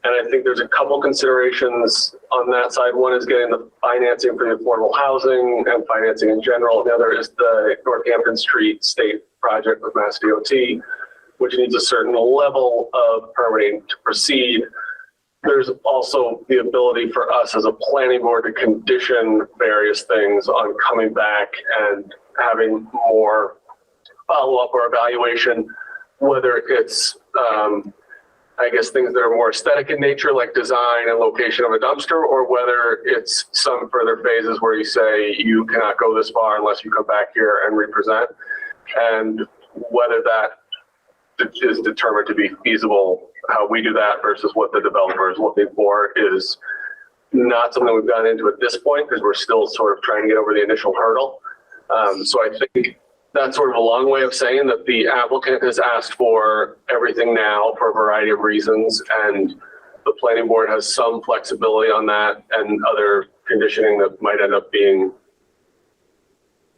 And I think there's a couple considerations on that side. One is getting the financing for the affordable housing and financing in general. The other is the Northampton Street State project with Mass DOT, which needs a certain level of permitting to proceed. There's also the ability for us as a planning board to condition various things on coming back and having more follow-up or evaluation whether it's, I guess, things that are more aesthetic in nature, like design and location of a dumpster, or whether it's some further phases where you say you cannot go this far unless you come back here and represent, and whether that is determined to be feasible. How we do that versus what the developer is looking for is not something we've gotten into at this point, because we're still sort of trying to get over the initial hurdle. So I think that's sort of a long way of saying that the applicant has asked for everything now for a variety of reasons, and the planning board has some flexibility on that and other conditioning that might end up being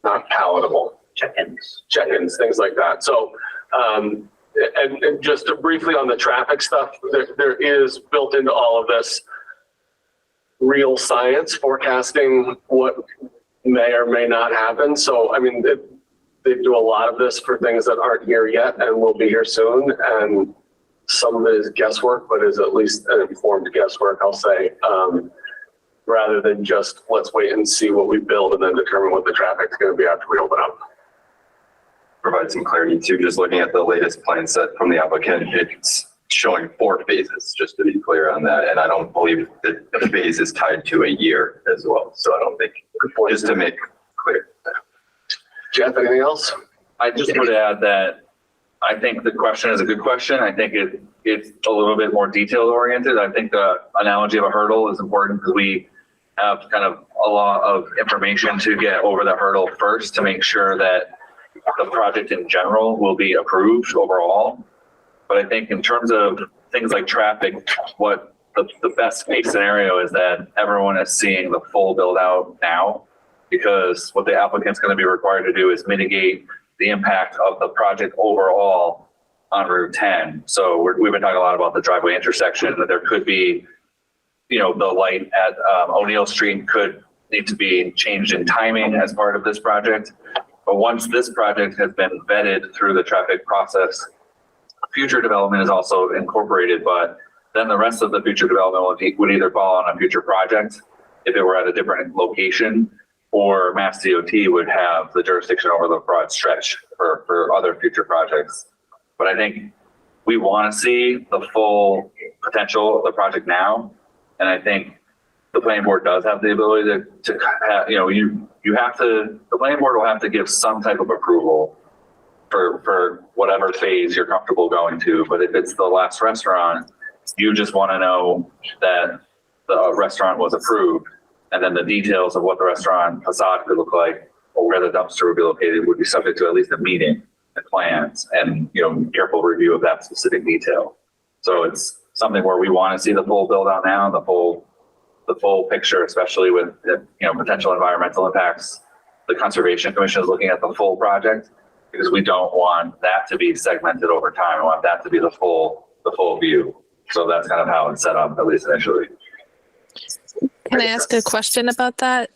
not palatable. Check-ins, things like that. So, and just to briefly on the traffic stuff, there is built into all of this real science forecasting what may or may not happen. So, I mean, they do a lot of this for things that aren't here yet and will be here soon. And some of it is guesswork, but is at least an informed guesswork, I'll say, rather than just let's wait and see what we build and then determine what the traffic's going to be after we open up. Provide some clarity too, just looking at the latest plan set from the applicant, it's showing 4 phases, just to be clear on that. And I don't believe that the phase is tied to a year as well. So I don't think, just to make clear. Jeff, anything else? I just would add that I think the question is a good question. I think it's a little bit more detail oriented. I think the analogy of a hurdle is important because we have kind of a lot of information to get over the hurdle first to make sure that the project in general will be approved overall. But I think in terms of things like traffic, what the best case scenario is that everyone is seeing the full build out now, because what the applicant's going to be required to do is mitigate the impact of the project overall on Route 10. So we've been talking a lot about the driveway intersection, that there could be, the light at O'Neill Street could need to be changed in timing as part of this project. But once this project has been vetted through the traffic process, future development is also incorporated, but then the rest of the future development would either fall on a future project if it were at a different location, or Mass DOT would have the jurisdiction over the broad stretch for other future projects. But I think we want to see the full potential of the project now. And I think the planning board does have the ability to have, the planning board will have to give some type of approval for whatever phase you're comfortable going to. But if it's the last restaurant, you just want to know that the restaurant was approved, and then the details of what the restaurant facade could look like or where the dumpster would be located would be subject to at least a meeting and plans and, careful review of that specific detail. So it's something where we want to see the full build out now, the full picture, especially with, potential environmental impacts. The Conservation Commission is looking at the full project because we don't want that to be segmented over time. We want that to be the full view. So that's kind of how it's set up, at least initially. Can I ask a question about that?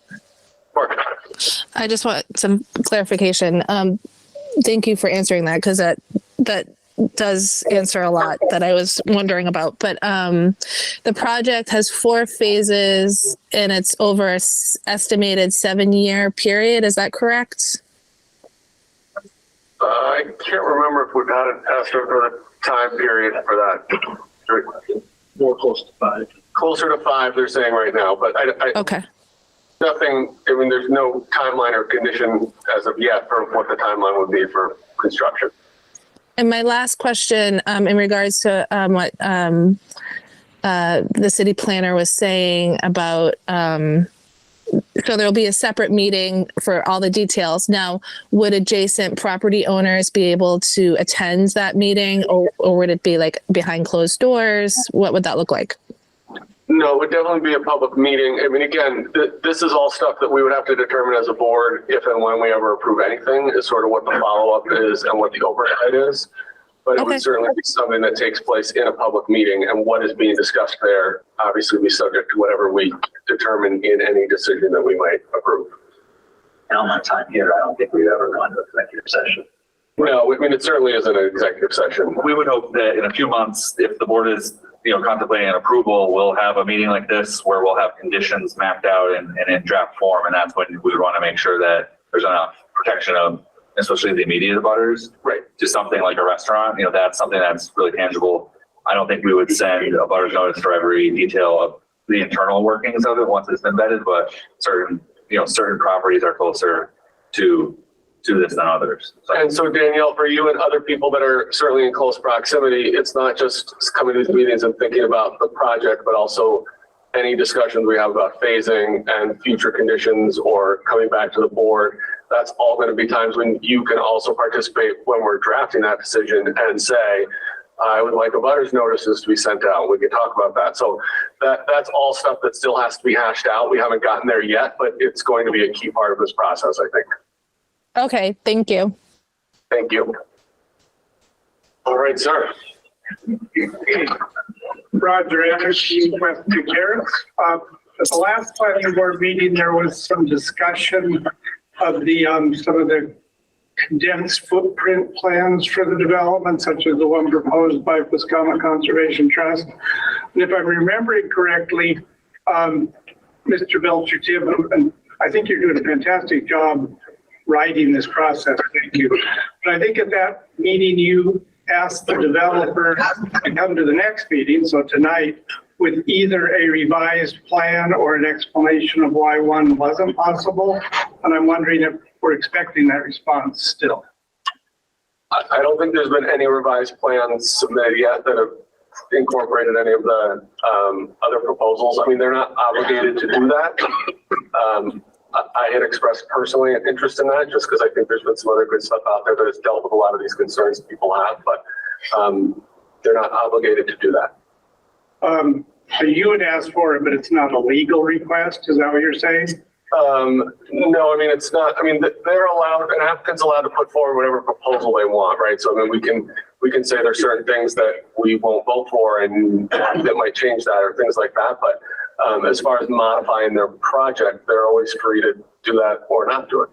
I just want some clarification. Thank you for answering that, because that does answer a lot that I was wondering about. But the project has 4 phases and it's over an estimated 7-year period. Is that correct? I can't remember if we've had an estimate for the time period for that. More close to 5. Closer to 5, they're saying right now, but okay. Nothing, there's no timeline or condition as of yet for what the timeline would be for construction. And my last question, in regards to what the city planner was saying about, so there'll be a separate meeting for all the details. Now, would adjacent property owners be able to attend that meeting, or would it be like behind closed doors? What would that look like? No, it would definitely be a public meeting. Again, this is all stuff that we would have to determine as a board if and when we ever approve anything, is sort of what the follow-up is and what the overhead is. But it would certainly be something that takes place in a public meeting, and what is being discussed there obviously be subject to whatever we determine in any decision that we might approve. And on my time here, I don't think we've ever gone to executive session. No, it certainly isn't an executive session. We would hope that in a few months, if the board is contemplating an approval, we'll have a meeting like this where we'll have conditions mapped out and in draft form. And that's when we would want to make sure that there's enough protection of especially the immediate abutters. Right. To something like a restaurant, you know, that's something that's really tangible. I don't think we would send a butters notice for every detail of the internal workings of it once it's been vetted, but certain properties are closer to this than others. And so Danielle, for you and other people that are certainly in close proximity, it's not just coming to these meetings and thinking about the project, but also any discussions we have about phasing and future conditions or coming back to the board. That's all going to be times when you can also participate when we're drafting that decision and say, I would like abutters notices to be sent out. We can talk about that. So that's all stuff that still has to be hashed out. We haven't gotten there yet, but it's going to be a key part of this process, I think. Okay, thank you. Thank you. All right, sir. Roger Anderson, West New Terrace. At the last planning board meeting, there was some discussion of the some of the condensed footprint plans for the development, such as the one proposed by Wisconsin Conservation Trust. And if I'm remembering correctly, Mr. Belcher Tim, and I think you're doing a fantastic job writing this process. Thank you. But I think at that meeting, you asked the developer to come to the next meeting, so tonight, with either a revised plan or an explanation of why one wasn't possible. And I'm wondering if we're expecting that response still. I don't think there's been any revised plans submitted yet that have incorporated any of the other proposals. I mean, they're not obligated to do that. I had expressed personally an interest in that just because I think there's been some other good stuff out there that has dealt with a lot of these concerns that people have, but they're not obligated to do that. So you would ask for it, but it's not a legal request. Is that what you're saying? No, I mean, it's not. I mean, they're allowed, an applicant's allowed to put forward whatever proposal they want, right? So I mean, we can say there's certain things that we won't vote for and that might change that or things like that. But as far as modifying their project, they're always free to do that or not do it.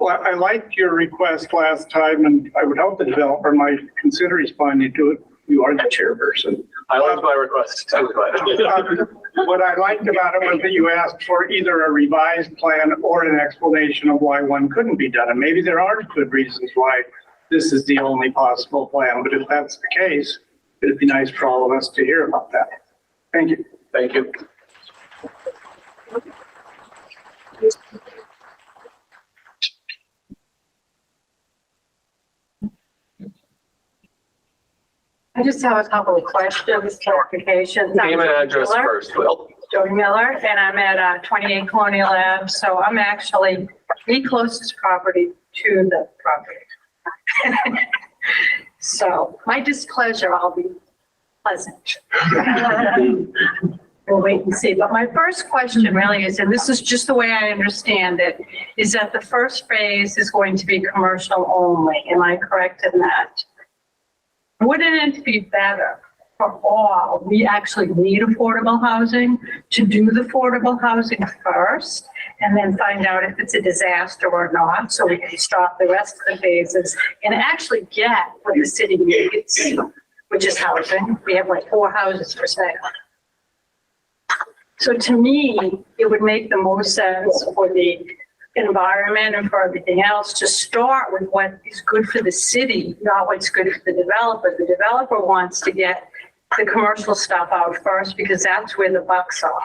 Well, I liked your request last time, and I would hope the developer might consider responding to it. You are the chairperson. I liked my request too, but what I liked about it was that you asked for either a revised plan or an explanation of why one couldn't be done. And maybe there are good reasons why this is the only possible plan. But if that's the case, it'd be nice for all of us to hear about that. Thank you. Thank you. I just have a couple of questions, clarifications. Name and address first, Will. Jody Miller, and I'm at 28 Colonial Ave, so I'm actually the closest property to the property. So my displeasure, I'll be pleasant. We'll wait and see. But my first question really is, and this is just the way I understand it, is that the first phase is going to be commercial only. Am I correct in that? Wouldn't it be better for all, we actually need affordable housing, to do the affordable housing first and then find out if it's a disaster or not, so we can stop the rest of the phases and actually get what the city needs, which is housing. We have like 4 houses for sale. So to me, it would make the most sense for the environment and for everything else to start with what is good for the city, not what's good for the developer. The developer wants to get the commercial stuff out first because that's where the bucks are.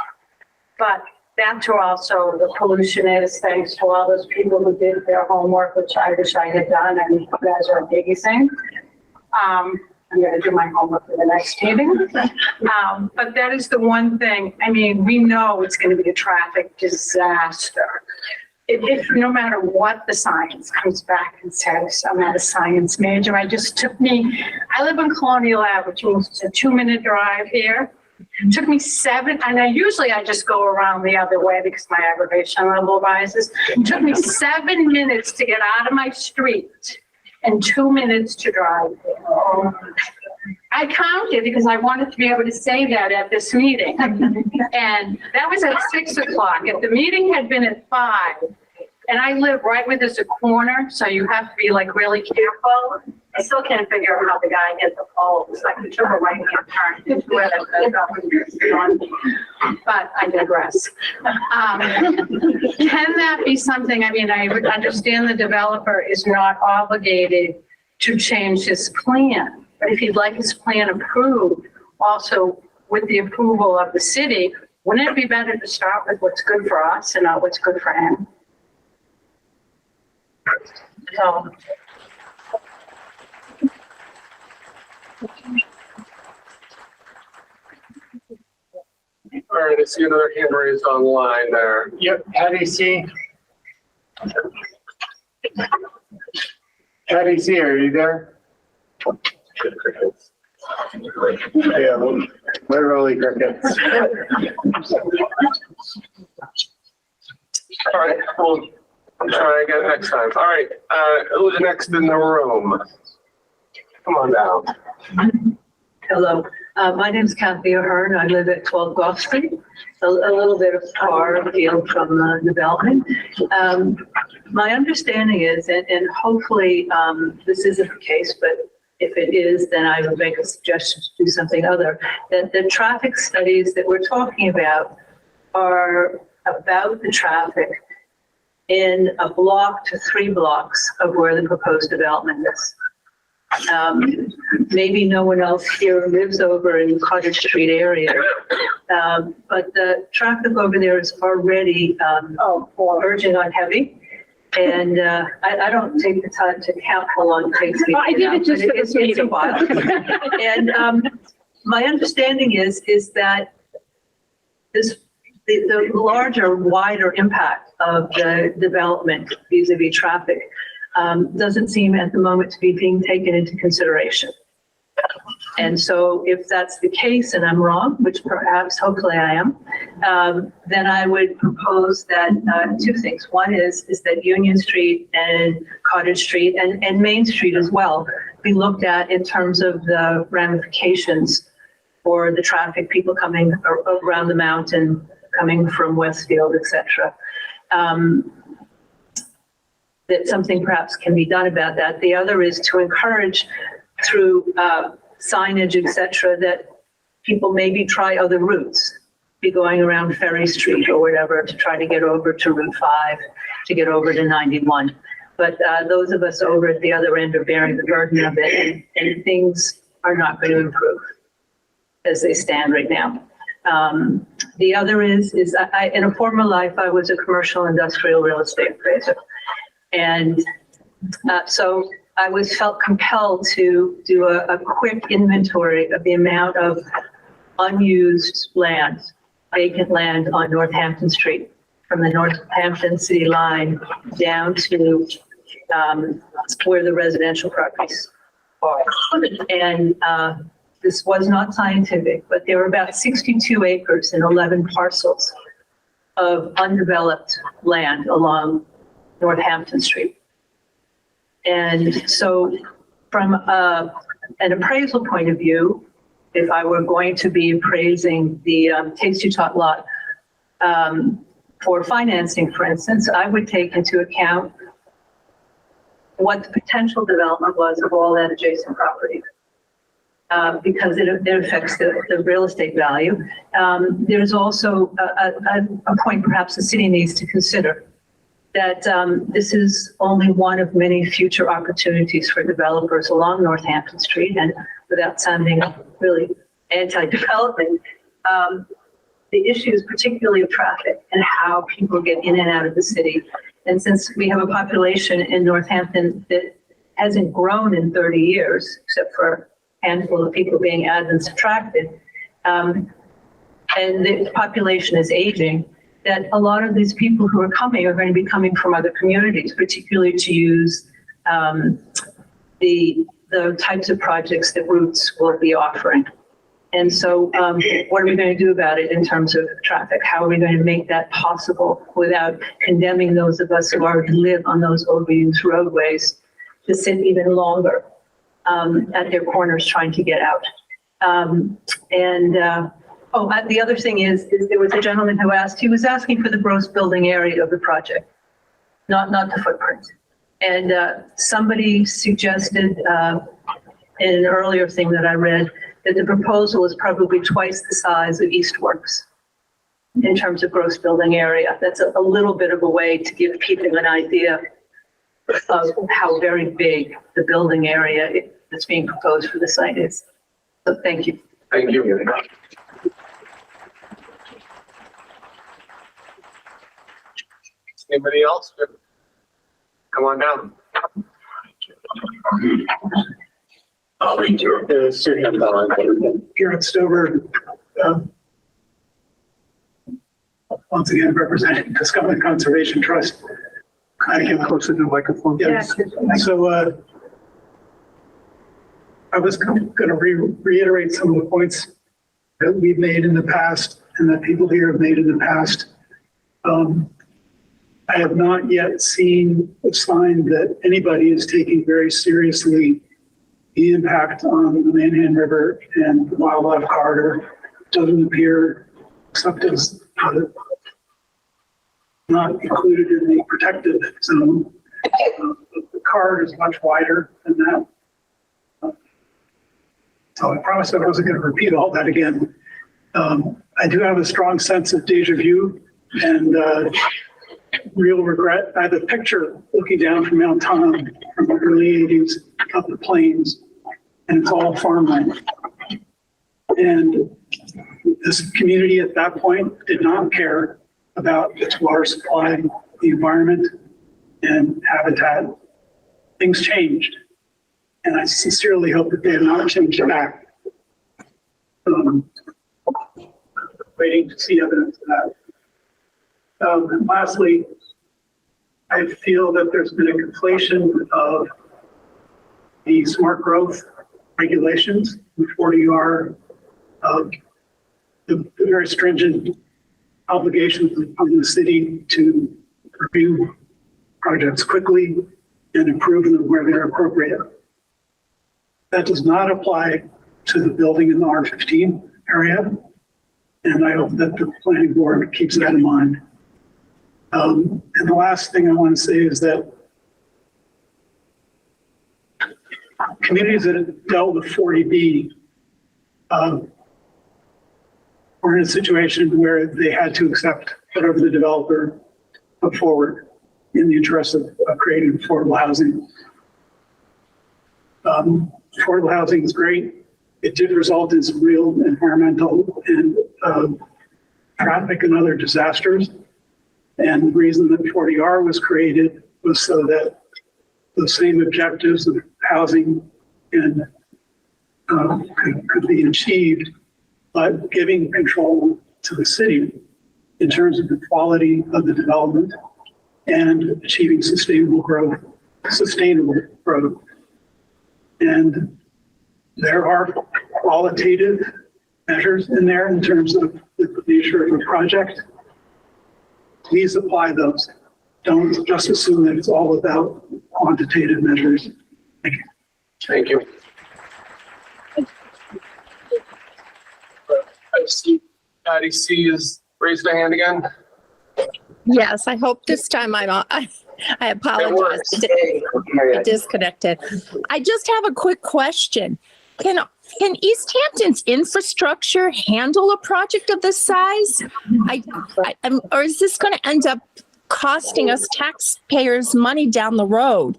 But that's where also the pollution is, thanks to all those people who did their homework, which I wish I had done, and you guys are amazing. I'm going to do my homework for the next meeting. But that is the one thing. I mean, we know it's going to be a traffic disaster. If no matter what the science comes back and says, I'm not a science major, I live in Colonial Ave, which means it's a 2-minute drive here. It took me 7, and I just go around the other way because my aggravation level rises. It took me 7 minutes to get out of my street and 2 minutes to drive there. I counted because I wanted to be able to say that at this meeting. And that was at 6 o'clock. If the meeting had been at 5, and I live right where there's a corner, so you have to be like really careful. I still can't figure out how the guy gets the pole. It's like the triple right hand turn. Where but I digress. Can that be something, I mean, I would understand the developer is not obligated to change his plan, but if he'd like his plan approved, also with the approval of the city, wouldn't it be better to start with what's good for us and not what's good for him? So. All right, I see another hand raised online there. Yep, Patty C. Patty C, are you there? Yeah, literally crickets. All right, we'll try again next time. All right, who's next in the room? Come on down. Hello, my name's Kathy Ahern. I live at 12 Gulf Street, a little bit far afield from the development. My understanding is, and hopefully this isn't the case, but if it is, then I would make a suggestion to do something other, that the traffic studies that we're talking about are about the traffic in a block to 3 blocks of where the proposed development is. Maybe no one else here lives over in Cottage Street area, but the traffic over there is already verging on heavy. And I don't take the time to count how long it takes me. I did it just for this meeting. It's a while. And my understanding is that the larger, wider impact of the development vis-a-vis traffic doesn't seem at the moment to be being taken into consideration. And so if that's the case and I'm wrong, which perhaps hopefully I am, then I would propose that 2 things. One is that Union Street and Cottage Street and Main Street as well be looked at in terms of the ramifications for the traffic, people coming around the mountain, coming from Westfield, et cetera. That something perhaps can be done about that. The other is to encourage through signage, et cetera, that people maybe try other routes, be going around Ferry Street or whatever to try to get over to Route 5, to get over to 91. But those of us over at the other end are bearing the burden of it, and things are not going to improve as they stand right now. The other is in a former life, I was a commercial industrial real estate appraiser. And so I felt compelled to do a quick inventory of the amount of unused land, vacant land on Northampton Street, from the Northampton city line down to where the residential properties are. And this was not scientific, but there were about 62 acres and 11 parcels of undeveloped land along Northampton Street. And so from an appraisal point of view, if I were going to be appraising the Takes-Two-Tot lot for financing, for instance, I would take into account what the potential development was of all that adjacent property. Because it affects the real estate value. There's also a point perhaps the city needs to consider, that this is only one of many future opportunities for developers along Northampton Street. And without sounding really anti-development, the issues particularly of traffic and how people get in and out of the city. And since we have a population in Northampton that hasn't grown in 30 years, except for a handful of people being added and subtracted, and the population is aging, that a lot of these people who are coming are going to be coming from other communities, particularly to use the types of projects that Roots will be offering. And so what are we going to do about it in terms of traffic? How are we going to make that possible without condemning those of us who already live on those overused roadways to sit even longer at their corners trying to get out? The other thing is there was a gentleman who asked, he was asking for the gross building area of the project, not the footprint. And somebody suggested in an earlier thing that I read that the proposal is probably twice the size of Eastworks in terms of gross building area. That's a little bit of a way to give people an idea of how very big the building area that's being proposed for the site is. So thank you. Thank you. Anybody else? Come on down. Here at Stover, once again representing Tuscaloosa Conservation Trust. Kind of get closer to the microphone. Yes. So I was going to reiterate some of the points that we've made in the past and that people here have made in the past. I have not yet seen a sign that anybody is taking very seriously the impact on the Manhan River and the wildlife corridor. Doesn't appear, except as not included in the protected zone. The corridor is much wider than that. So I promised I wasn't going to repeat all that again. I do have a strong sense of deja vu and real regret. I have a picture looking down from Mount Tom from the early 80s up the plains, and it's all farmland. And this community at that point did not care about its water supply, the environment, and habitat. Things changed, and I sincerely hope that they have not changed back. Waiting to see evidence of that. And lastly, I feel that there's been a conflation of the smart growth regulations, which 40R, the very stringent obligations of the city to review projects quickly and improve them where they're appropriate. That does not apply to the building in the R15 area, and I hope that the planning board keeps that in mind. And the last thing I want to say is that communities that have dealt with 40B were in a situation where they had to accept whatever the developer put forward in the interest of creating affordable housing. Affordable housing is great. It did result in some real environmental and traffic and other disasters. And the reason that 40R was created was so that the same objectives of housing and could be achieved, but giving control to the city in terms of the quality of the development and achieving sustainable growth. And there are qualitative measures in there in terms of the nature of a project. Please apply those. Don't just assume that it's all about quantitative measures. Thank you. Thank you. I see Patty C has raised a hand again. Yes, I hope this time I'm on. I apologize. I disconnected. I just have a quick question. Can Easthampton's infrastructure handle a project of this size? Or is this going to end up costing us taxpayers money down the road?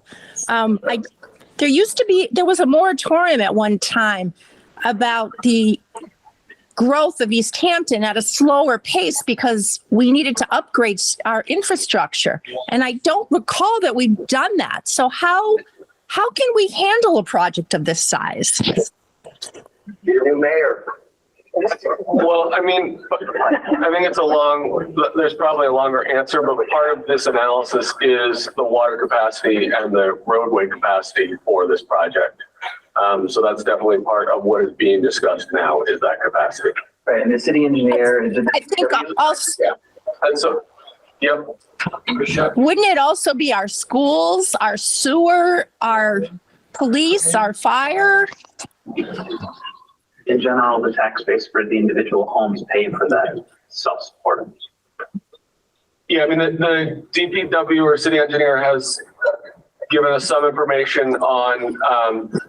There was a moratorium at one time about the growth of Easthampton at a slower pace because we needed to upgrade our infrastructure. And I don't recall that we've done that. So how can we handle a project of this size? New mayor. Well, I mean, I think there's probably a longer answer, but part of this analysis is the water capacity and the roadway capacity for this project. So that's definitely part of what is being discussed now is that capacity. Right, and the city engineer. I think also. Yeah. And so, yep. Wouldn't it also be our schools, our sewer, our police, our fire? In general, the tax base for the individual homes paying for that self-supporting. Yeah, I mean, the DPW or city engineer has given us some information on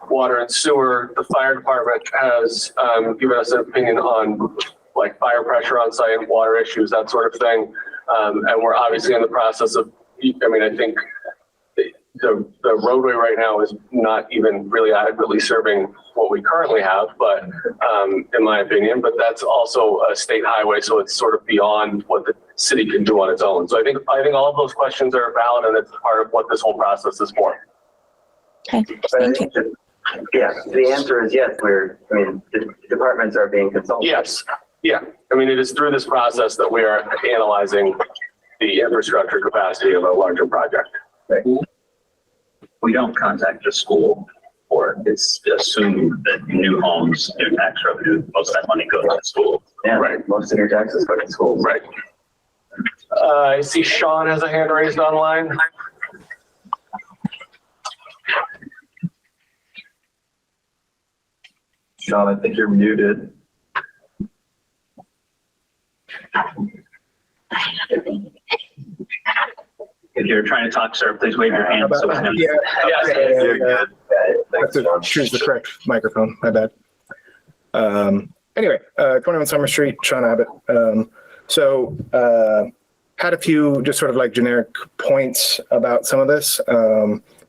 water and sewer. The fire department has given us an opinion on like fire pressure on site, water issues, that sort of thing. And we're obviously in the process of, I mean, I think the roadway right now is not even really adequately serving what we currently have, but in my opinion, but that's also a state highway, so it's sort of beyond what the city can do on its own. So I think all of those questions are valid, and it's part of what this whole process is for. Okay, thank you. Yeah, the answer is yes. The departments are being consulted. Yes, yeah. I mean, it is through this process that we are analyzing the infrastructure capacity of a larger project. Right. We don't contact the school, or it's assumed that new homes, new tax revenue, most of that money goes to the school. Yeah, right. Most of your taxes go to schools. Right. I see Sean has a hand raised online. Sean, I think you're muted. If you're trying to talk, sir, please wave your hand. So we know. You're good. I have to choose the correct microphone. My bad. Anyway, 21 Summer Street, Sean Abbott. Had a few just sort of like generic points about some of this.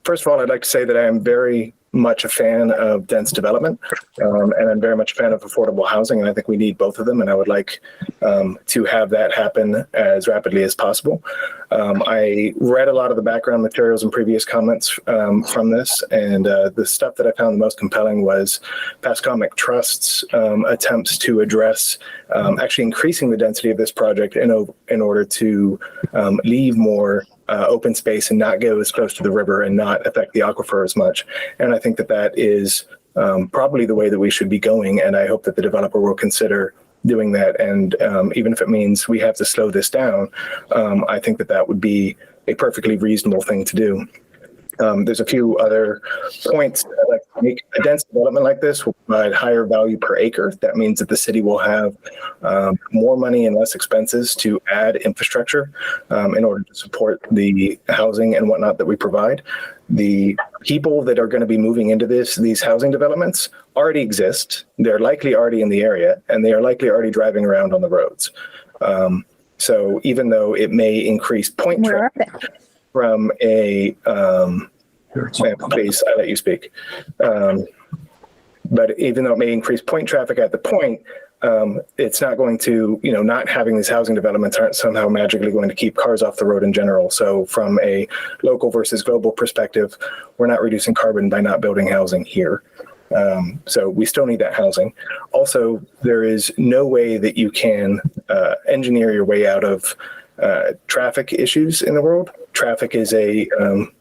First of all, I'd like to say that I am very much a fan of dense development, and I'm very much a fan of affordable housing, and I think we need both of them, and I would like to have that happen as rapidly as possible. I read a lot of the background materials and previous comments from this, and the stuff that I found the most compelling was Pascomic Trust's attempts to address actually increasing the density of this project in order to leave more open space and not go as close to the river and not affect the aquifer as much. And I think that that is probably the way that we should be going. And I hope that the developer will consider doing that. And even if it means we have to slow this down, I think that that would be a perfectly reasonable thing to do. There's a few other points that I'd like to make. A dense development like this will provide higher value per acre. That means that the city will have more money and less expenses to add infrastructure in order to support the housing and whatnot that we provide. The people that are going to be moving into these housing developments already exist. They're likely already in the area, and they are likely already driving around on the roads. So even though it may increase point traffic from a please, I let you speak. But even though it may increase point traffic at the point, it's not going to, not having these housing developments aren't somehow magically going to keep cars off the road in general. So from a local versus global perspective, we're not reducing carbon by not building housing here. So we still need that housing. Also, there is no way that you can engineer your way out of traffic issues in the world. Traffic is a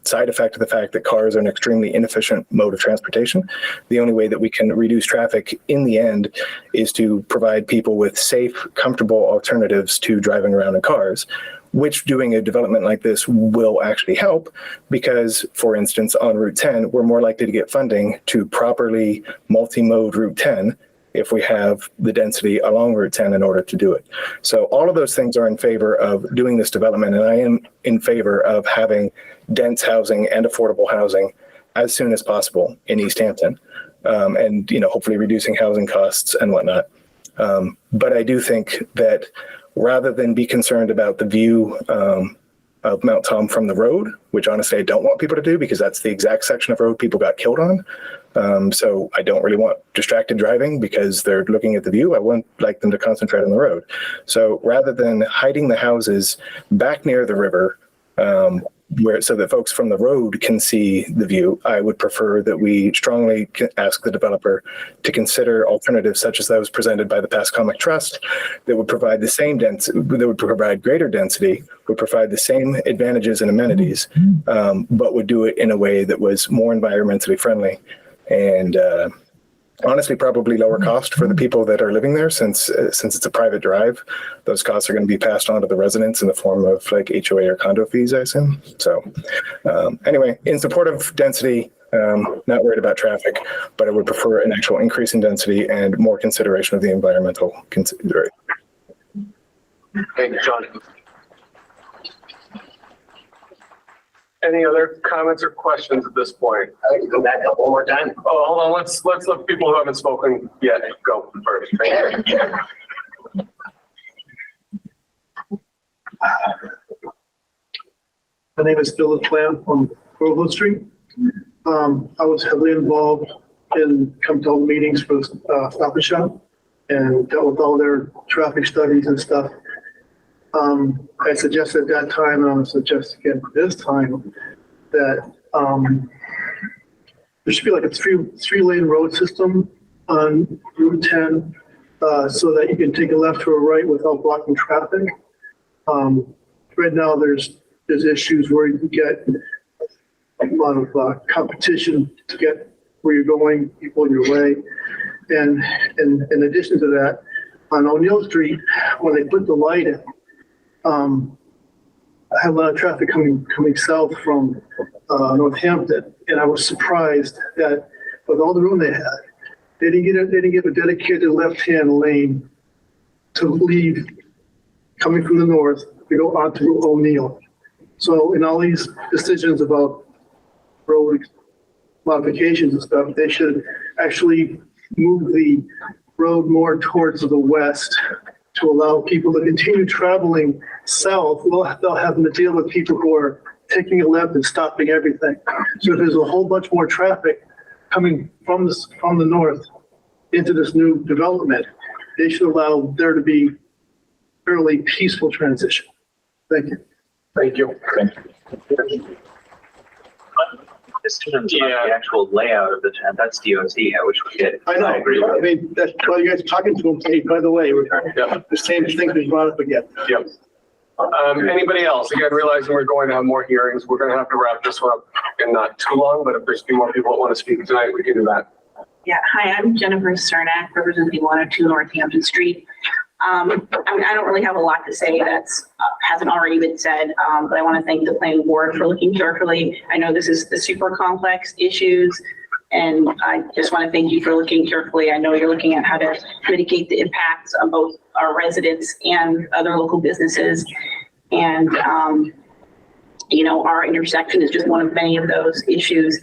side effect of the fact that cars are an extremely inefficient mode of transportation. The only way that we can reduce traffic in the end is to provide people with safe, comfortable alternatives to driving around in cars, which doing a development like this will actually help because, for instance, on Route 10, we're more likely to get funding to properly multi-mode Route 10 if we have the density along Route 10 in order to do it. So all of those things are in favor of doing this development, and I am in favor of having dense housing and affordable housing as soon as possible in Easthampton, and hopefully reducing housing costs and whatnot. But I do think that rather than be concerned about the view of Mount Tom from the road, which honestly I don't want people to do because that's the exact section of road people got killed on. So I don't really want distracted driving because they're looking at the view. I wouldn't like them to concentrate on the road. So rather than hiding the houses back near the river, so that folks from the road can see the view, I would prefer that we strongly ask the developer to consider alternatives such as those presented by the Pascomic Trust that would provide the same density, that would provide greater density, would provide the same advantages and amenities, but would do it in a way that was more environmentally friendly and honestly probably lower cost for the people that are living there since it's a private drive. Those costs are going to be passed on to the residents in the form of like HOA or condo fees, I assume. So anyway, in support of density, not worried about traffic, but I would prefer an actual increase in density and more consideration of the environmental consideration. Thank you, John. Any other comments or questions at this point? I can go back up one more time. Oh, hold on, let's let people who haven't spoken yet go first. Thank you. My name is Philip Lamb on Grove Street. I was heavily involved in come to all the meetings for Stop and Shop and dealt with all their traffic studies and stuff. I suggested at that time, and I'm going to suggest again this time, that there should be like a three-lane road system on Route 10 so that you can take a left or a right without blocking traffic. Right now, there's issues where you get a lot of competition to get where you're going, people in your way. And in addition to that, on O'Neill Street, when they put the light in, I had a lot of traffic coming south from Northampton, and I was surprised that with all the room they had, they didn't give a dedicated left-hand lane to leave coming from the north to go onto O'Neill. So in all these decisions about road modifications and stuff, they should actually move the road more towards the west to allow people to continue traveling south without having to deal with people who are taking a left and stopping everything. So if there's a whole bunch more traffic coming from the north into this new development, they should allow there to be fairly peaceful transition. Thank you. Thank you. Decisions about the actual layout of the, that's DOT, I wish we did. I know. I agree. I mean, that's why you guys are talking to them. Hey, by the way, the same thing was brought up again. Yep. Anybody else? Again, realizing we're going to have more hearings, we're going to have to wrap this one up in not too long, but if there's a few more people that want to speak tonight, we can do that. Yeah, hi, I'm Jennifer Cernak, representing 102 Northampton Street. I mean, I don't really have a lot to say that's hasn't already been said, but I want to thank the planning board for looking carefully. I know this is the super complex issues, and I just want to thank you for looking carefully. I know you're looking at how to mitigate the impacts on both our residents and other local businesses. And, you know, our intersection is just one of many of those issues.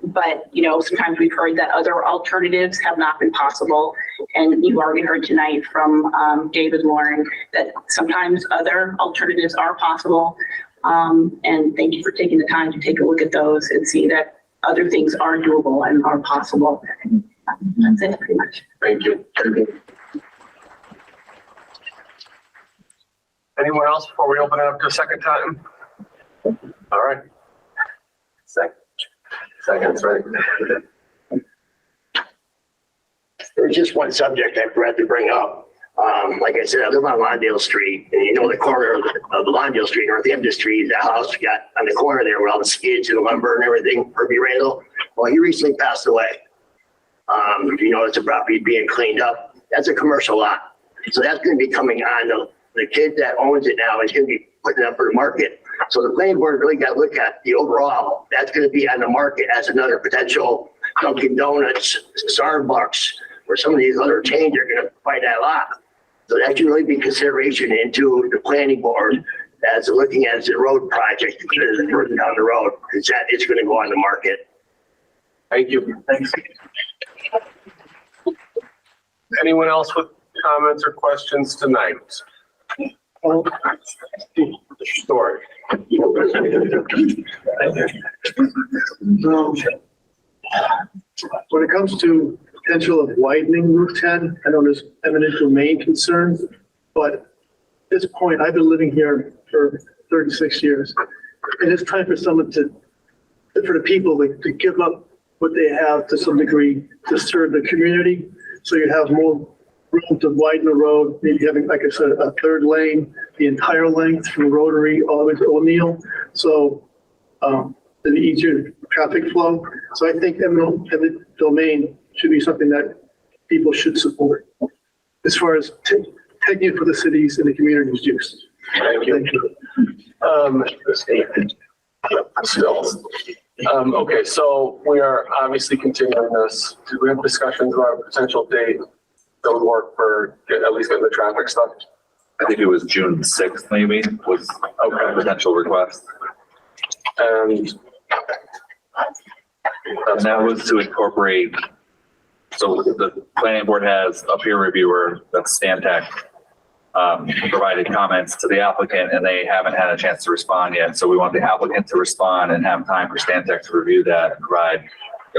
But, you know, sometimes we've heard that other alternatives have not been possible. And you've already heard tonight from David Lauren that sometimes other alternatives are possible. And thank you for taking the time to take a look at those and see that other things are doable and are possible. That's it pretty much. Thank you. Anyone else before we open it up to a second time? All right. Seconds, right? There's just one subject I forgot to bring up. Like I said, I live on Lawndale Street, and you know the corner of the Lawndale Street, Northampton Street, the house we got on the corner there where all the skids and the lumber and everything, Herbie Randall. Well, he recently passed away. You know, it's a property being cleaned up. That's a commercial lot. So that's going to be coming on. The kid that owns it now is going to be putting it up for the market. So the planning board really got to look at the overall. That's going to be on the market as another potential Dunkin' Donuts, Starbucks, or some of these other chains are going to buy that lot. So that should really be consideration into the planning board as looking at the road project further down the road, because that is going to go on the market. Thank you. Thanks. Anyone else with comments or questions tonight? Story. When it comes to potential of widening Route 10, I know there's eminent domain concerns, but at this point, I've been living here for 36 years. And it's time for someone for the people to give up what they have to some degree to serve the community. So you have more room to widen the road, maybe having, like I said, a third lane, the entire length from Rotary all the way to O'Neill. So the easier traffic flow. So I think eminent domain should be something that people should support as far as taking it for the cities and the community's use. Thank you. Okay, so we are obviously continuing this. Do we have discussions about a potential date that would work for at least getting the traffic stuff? I think it was June 6th, maybe, was a potential request. And And that was to incorporate, so the planning board has a peer reviewer, that's Stantec, provided comments to the applicant and they haven't had a chance to respond yet. So we want the applicant to respond and have time for Stantec to review that and provide,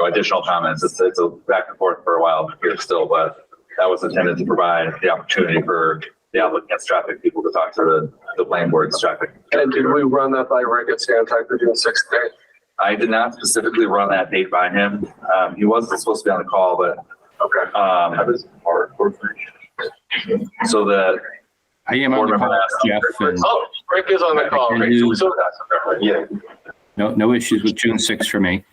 additional comments. It's a back and forth for a while here still, but that was intended to provide the opportunity for the applicant's traffic people to talk to the planning board's traffic. And did we run that by Rick at Stantec for June 6th day? I did not specifically run that date by him. He wasn't supposed to be on the call, but okay. So the I am on the call, Jeff, and Oh, Rick is on the call. I Right? knew- So yeah, no issues with June 6th for me.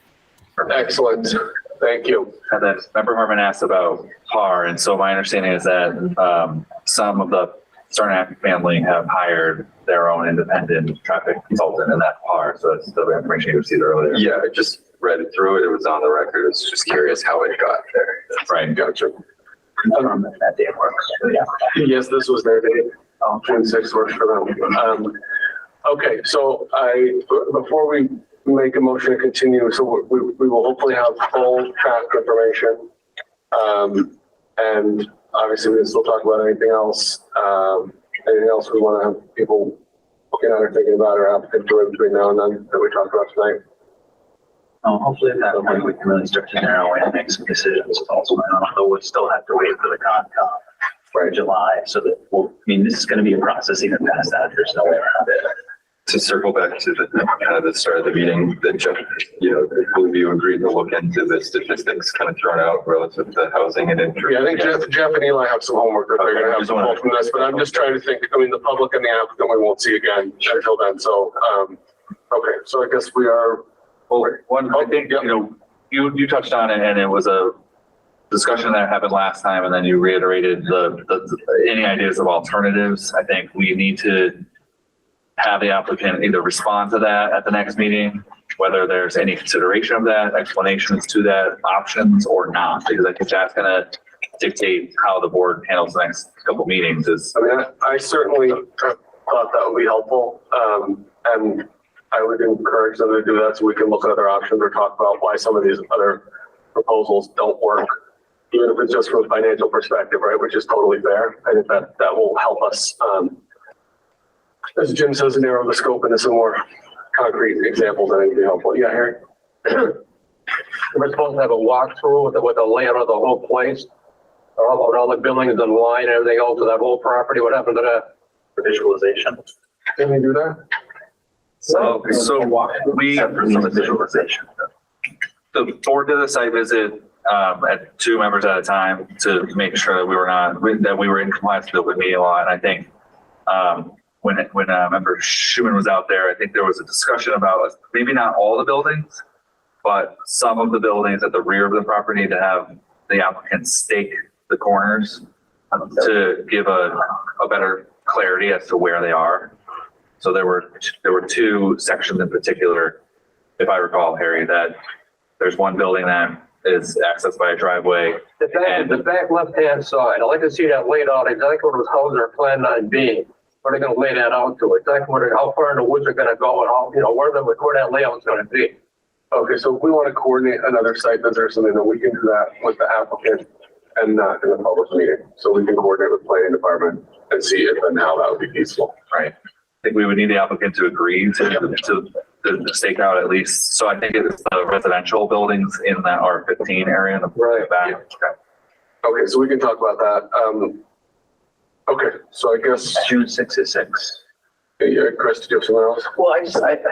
excellent. Thank you. And then Member Harmon asked about PAR, and so my understanding is that some of the Cernak family have hired their own independent traffic consultant in that PAR, so that's the information you received earlier. Yeah, I just read it through it. It was on the record. I was just curious how it got there. Right. Gotcha. That day works. Yeah. Yes, this was their date. June 6th works for them. Okay, so before we make a motion to continue, so we will hopefully have full traffic information. And obviously we can still talk about anything else. Anything else we want to have people looking at or thinking about or applicant doing between now and then that we talked about tonight. Hopefully at that point, we can really start to narrow in and make some decisions ultimately, although we'll still have to wait for the Concom for July, so that this is gonna be a process even past that, there's no way around it. To circle back to the kind of the start of the meeting, that Jeff, I believe you agreed to look into the statistics kind of thrown out relative to housing and interest. Yeah, I think Jeff and Eli have some homework that they're gonna have to pull from this, but I'm just trying to think, the public and the applicant we won't see again until then, so, okay, so I guess we are. I think, you touched on it and it was a discussion that happened last time and then you reiterated any ideas of alternatives. I think we need to have the applicant either respond to that at the next meeting, whether there's any consideration of that, explanations to that, options or not, because I think that's gonna dictate how the board handles the next couple meetings I certainly thought that would be helpful, and I would encourage them to do that so we can look at other options or talk about why some of these other proposals don't work, even if it's just from a financial perspective, right, which is totally fair. I think that will help us, as Jim says, narrow the scope into some more concrete examples. I think would be helpful. Yeah, Harry? We're supposed to have a walkthrough with the layout of the whole place, all the buildings and line and everything else of that whole property. What happened to that? For visualization. Can we do that? So we, the visualization. the board did a site visit at 2 members at a time to make sure that we were in compliance with the open meeting law. And I think when Member Schuman was out there, I think there was a discussion about maybe not all the buildings, but some of the buildings at the rear of the property to have the applicant stake the corners to give a better clarity as to where they are. So there were 2 sections in particular, if I recall, Harry, that there's one building that is accessed by a driveway. The back left-hand side, I'd like to see that laid out exactly what was housing or planned on being. Where they're gonna lay that out to, exactly how far in the woods they're gonna go and how, where that layout's gonna be. Okay, so if we want to coordinate another site visit or something, then we can do that with the applicant and not in the public meeting. So we can coordinate with planning department and see if and how that would be feasible. Right. I think we would need the applicant to agree to the stake out at least. So I think it's the residential buildings in that R15 area in the back. Yeah. Okay, so we can talk about that. Okay, so I guess June 6th is 6. Yeah, Chris, did you have someone else? Well,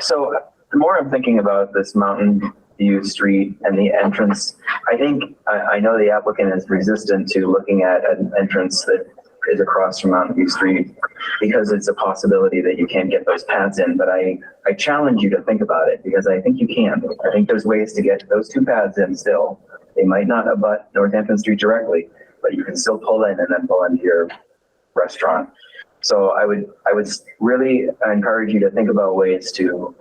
so the more I'm thinking about this Mountain View Street and the entrance, I know the applicant is resistant to looking at an entrance that is across from Mountain View Street because it's a possibility that you can't get those paths in, but I challenge you to think about it because I think you can. I think there's ways to get those 2 paths in still. They might not abut Northampton Street directly, but you can still pull in and then pull into your restaurant. So I would really encourage you to think about ways to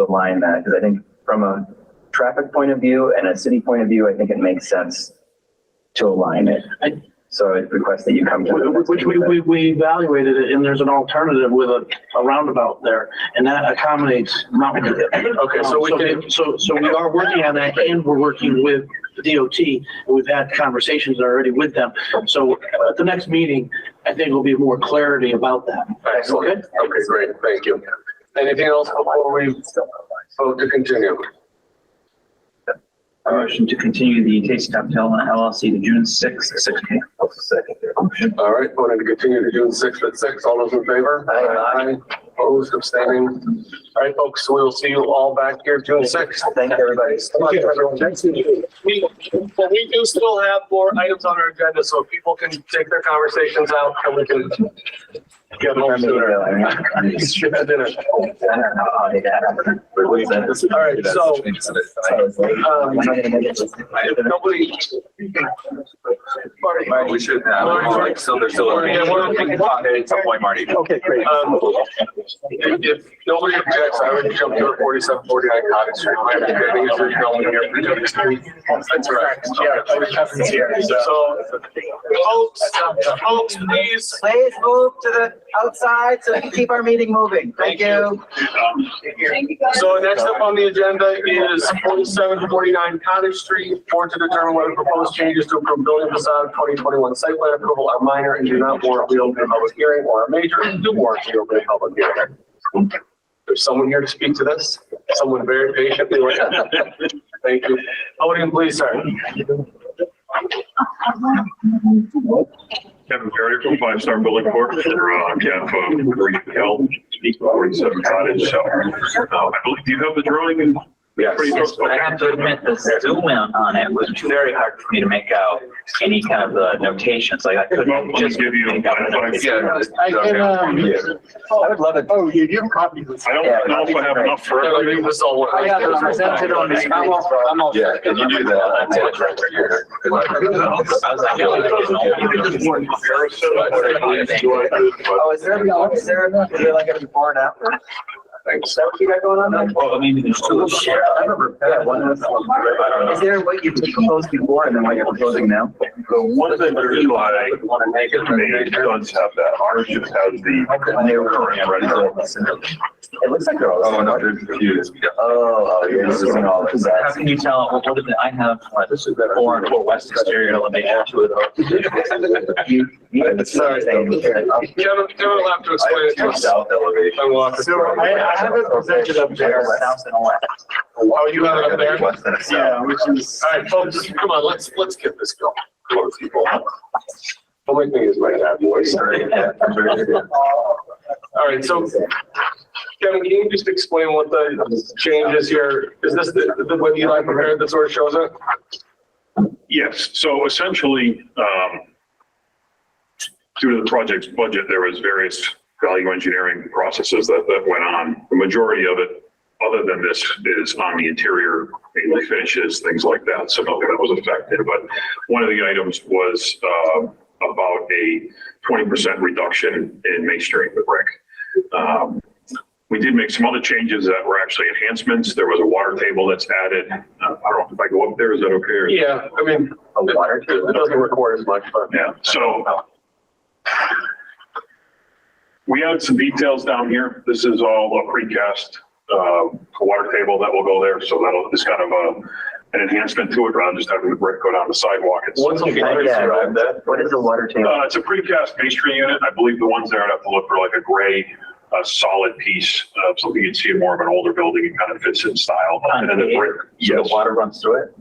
align that, because I think from a traffic point of view and a city point of view, I think it makes sense to align it. So I request that you come to the next Which meeting. we evaluated it, and there's an alternative with a roundabout there, and that accommodates Mountain View. Okay, so we can, So we are working on that, and we're working with the DOT, and we've had conversations already with them. So at the next meeting, I think will be more clarity about that. excellent. Okay, great, thank you. Anything else before we vote to continue? Motion to continue the Tasty Top Development LLC to June 6th at 6 p.m. All right, voting to continue to June 6th at 6. All those in favor? Aye. Opposed, abstaining. All right, folks, we will see you all back here June 6th. Thank you, everybody. Thank you, everyone. We do still have more items on our agenda, so if people can take their conversations out and we can get home sooner. All right, so, nobody. Well, we should have, like, so there's still. Yeah, At some point, Marty. Okay, great. If nobody objects, I would jump to 4749 Cottage Street. My understanding is you're going here for June 6th. That's correct. Yeah, Kevin's here. So, folks, please. Please move to the outside so we can keep our meeting moving. Thank you. So next up on the agenda is 4749 Cottage Street. Board to determine whether proposed changes to approved building facade 2021 site plan approval are minor and do not warrant reopening public hearing, or are major and do warrant reopening public hearing. There's someone here to speak to this. Someone very patiently. Thank you. Podium, please, sir. Kevin Perry from 5 Star Building Corp. On behalf of Green Hill, 47 Cottage. So I believe you have the drawing and. Yes, I have to admit the zoom in on it was very hard for me to make out any kind of the notations. Like I couldn't just give you. I can, I would love it. Oh, you have copies. I don't know if I have enough for everything. I got it presented on the screen. I'm all Yeah, can you do that? That's it right here. Oh, is there like a before and after? Is that what you got going on? Well, maybe there's two. I remember. Yeah, one was. Is there what you proposed before and then what you're proposing now? One thing that Eli does have that. Ours just has the current residential. It looks like they're all. Oh, no, there's confused. Oh, yeah, this isn't all. How can you tell, what is it? I have, this is better. 4 and 4 west exterior elevation to it. Sorry. Kevin will have to explain it to us. South elevation. I have it presented up there. Oh, you have it up there? Yeah, which is. All right, folks, come on, let's get this going. Come on, people. Don't make me use my bad voice. All right, so Kevin, can you just explain what the change is here? Is this the what Eli prepared that sort of shows it? Yes, so essentially, due to the project's budget, there was various value engineering processes that went on. The majority of it, other than this, is on the interior, mainly finishes, things like that. So nothing that was affected. But one of the items was about a 20% reduction in masonry with brick. We did make some other changes that were actually enhancements. There was a water table that's added. I don't know if I go up there, is that okay? Or? Yeah, I mean, it doesn't record as much, but. Yeah, so we added some details down here. This is all a precast water table that will go there. So that'll, it's kind of an enhancement to it rather than just having the brick go down the sidewalk. What's a water table? What is a water table? It's a precast masonry unit. I believe the ones there have to look for like a gray, solid piece. So you can see it more of an older building. It kind of fits in style. And then the brick, So the water runs through it?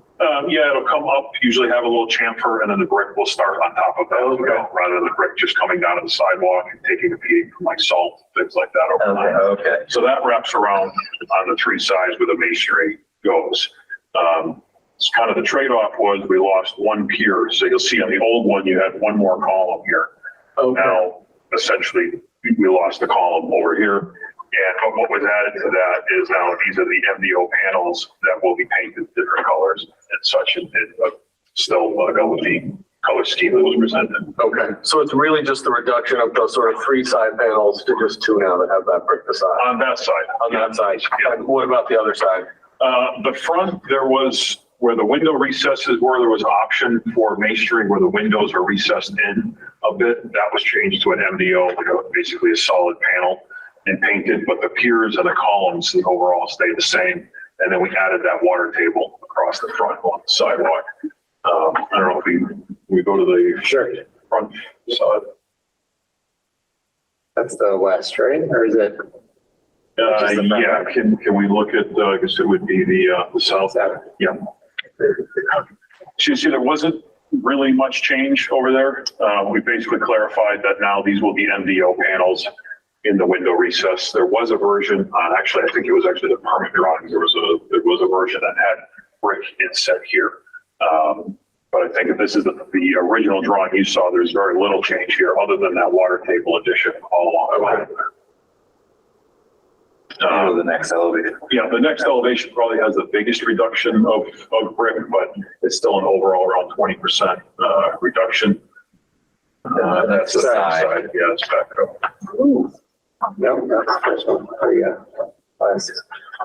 Yeah, it'll come up, usually have a little chamfer, and then the brick will start on top of that, rather than the brick just coming down to the sidewalk and taking a beating from like salt, things like that over time. Okay. So that wraps around on the 3 sides where the masonry goes. It's kind of the trade-off was we lost one pier. So you'll see on the old one, you had one more column here. Okay. Now, essentially, we lost the column over here. And what was added to that is now these are the MDO panels that will be painted different colors and such, and still go with the color scheme that was presented. Okay, so it's really just the reduction of those sort of 3 side panels to just 2 now that have that brick facade. On that side. On that side. And what about the other side? The front, there was where the window recesses were, there was option for masonry where the windows are recessed in a bit. That was changed to an MDO, like basically a solid panel and painted, but the piers and the columns overall stayed the same. And then we added that water table across the front on the sidewalk. I don't know if we go to the front side. That's the west, right? Or is it? Yeah, can we look at, I guess it would be the south. Yeah. So you see, there wasn't really much change over there. We basically clarified that now these will be MDO panels in the window recess. There was a version, actually, I think it was actually the permit drawing. There was a version that had brick inset here. But I think if this is the original drawing you saw, there's very little change here other than that water table addition all along the line. The next elevation. Yeah, the next elevation probably has the biggest reduction of brick, but it's still an overall around 20% reduction. That's the side. Yeah, it's back up. Ooh. No, that's the first one. Oh, yeah.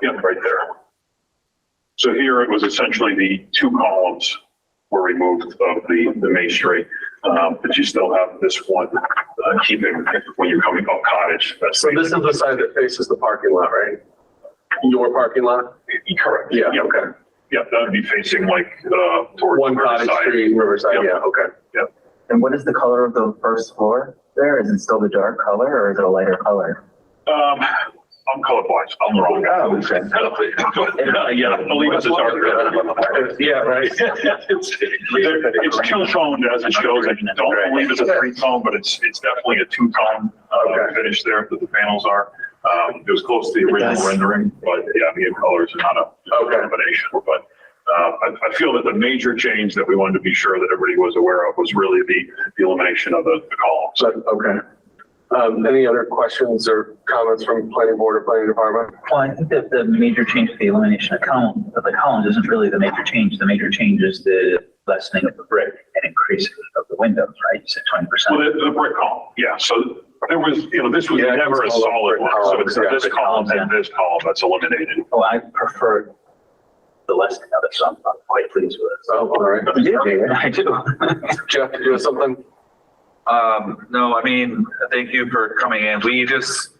Yeah, right there. So here it was essentially the two columns were removed of the masonry, but you still have this one keeping when you're coming up Cottage. So this is the side that faces the parking lot, right? Your parking lot? Correct. Yeah, Yeah. okay. Yeah, that would be facing like towards One Cottage Riverside. Street, Riverside, Yep. yeah, okay. Yeah. And what is the color of the first floor there? Is it still the dark color or is it a lighter color? I'm colorblind. I'm the wrong guy. Oh, okay. Yeah, I believe it's a darker. Yeah, right. It's two-toned as it shows. I don't believe it's a three-tone, but it's definitely a two-tone finish there that the panels are. It was close to the original rendering, but yeah, the colors are not a combination. But I feel that the major change that we wanted to be sure that everybody was aware of was really the elimination of the columns. Okay. Any other questions or comments from planning board or planning department? Well, I think that the major change to the elimination of the columns isn't really the major change. The major change is the lessening of the brick and increasing of the windows, right? You said 20%. Well, the brick column, yeah. So there was, this was never a solid one. So it's this column and this column that's eliminated. Oh, I prefer the lessening of it, so I'm quite pleased with it. Oh, all right. Yeah, I do. Jeff, did you have something? No, I mean, thank you for coming in. We just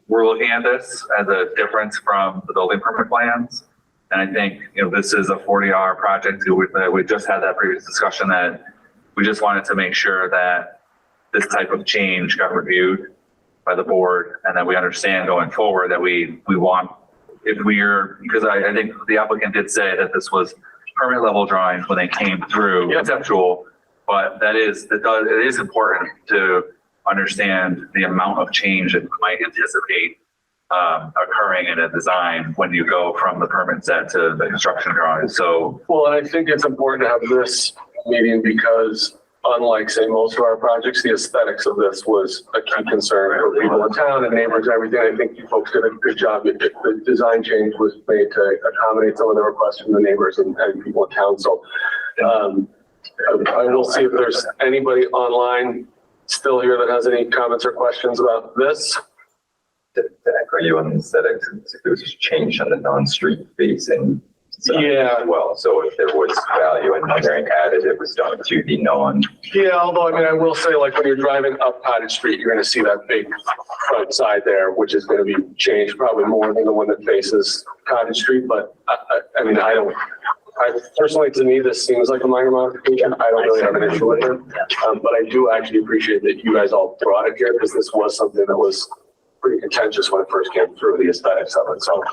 were looking at this as a difference from the building permit plans. And I think, this is a 40-hour project. We just had that previous discussion that we just wanted to make sure that this type of change got reviewed by the board and that we understand going forward that we want, because I think the applicant did say that this was permit level drawings when they came through conceptual. But it is important to understand the amount of change that we might anticipate occurring in a design when you go from the permit set to the construction drawing. So, well, and I think it's important to have this meeting because unlike say most of our projects, the aesthetics of this was a key concern for people in town and neighbors and everything. I think you folks did a good job. The design change was made to accommodate some of the requests from the neighbors and people in town. So, I will see if there's anybody online still here that has any comments or questions about this. To echo you on the aesthetics, it was just changed on the non-street facing side as well. So if there was value in engineering added, it was done to the non. Yeah, although I will say like when you're driving up Cottage Street, you're going to see that big front side there, which is going to be changed probably more than the one that faces Cottage Street. But I personally, to me, this seems like a minor modification. I don't really have an issue with it. But I do actually appreciate that you guys all brought it here because this was something that was pretty contentious when it first came through, the aesthetics of it. So.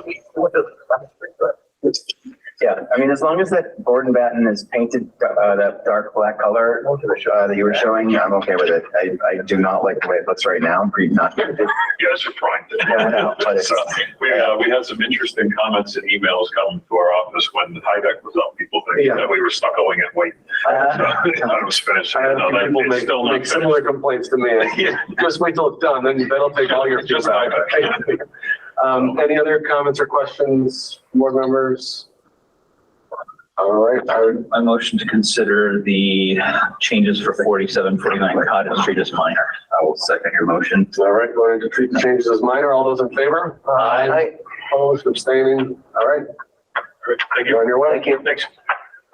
Yeah, as long as that board and batten is painted that dark black color that you were showing, I'm okay with it. I do not like the way it looks right now. I'm pretty not. You guys are trying to. Yeah, I know, but so we had some interesting comments and emails coming to our office when the Tyvek was up. People thinking that we were stuck going and waiting. I was finished. I had people make similar complaints to me. Just wait till it's done, then that'll take all your feedback. Any other comments or questions, board members? All right. I motion to consider the changes for 4749 Cottage Street as minor. I will second your motion. All right, going to treat the changes as minor. All those in favor? Aye. Opposed, abstaining. All right. Thank you. On your way. Thank you. Thanks.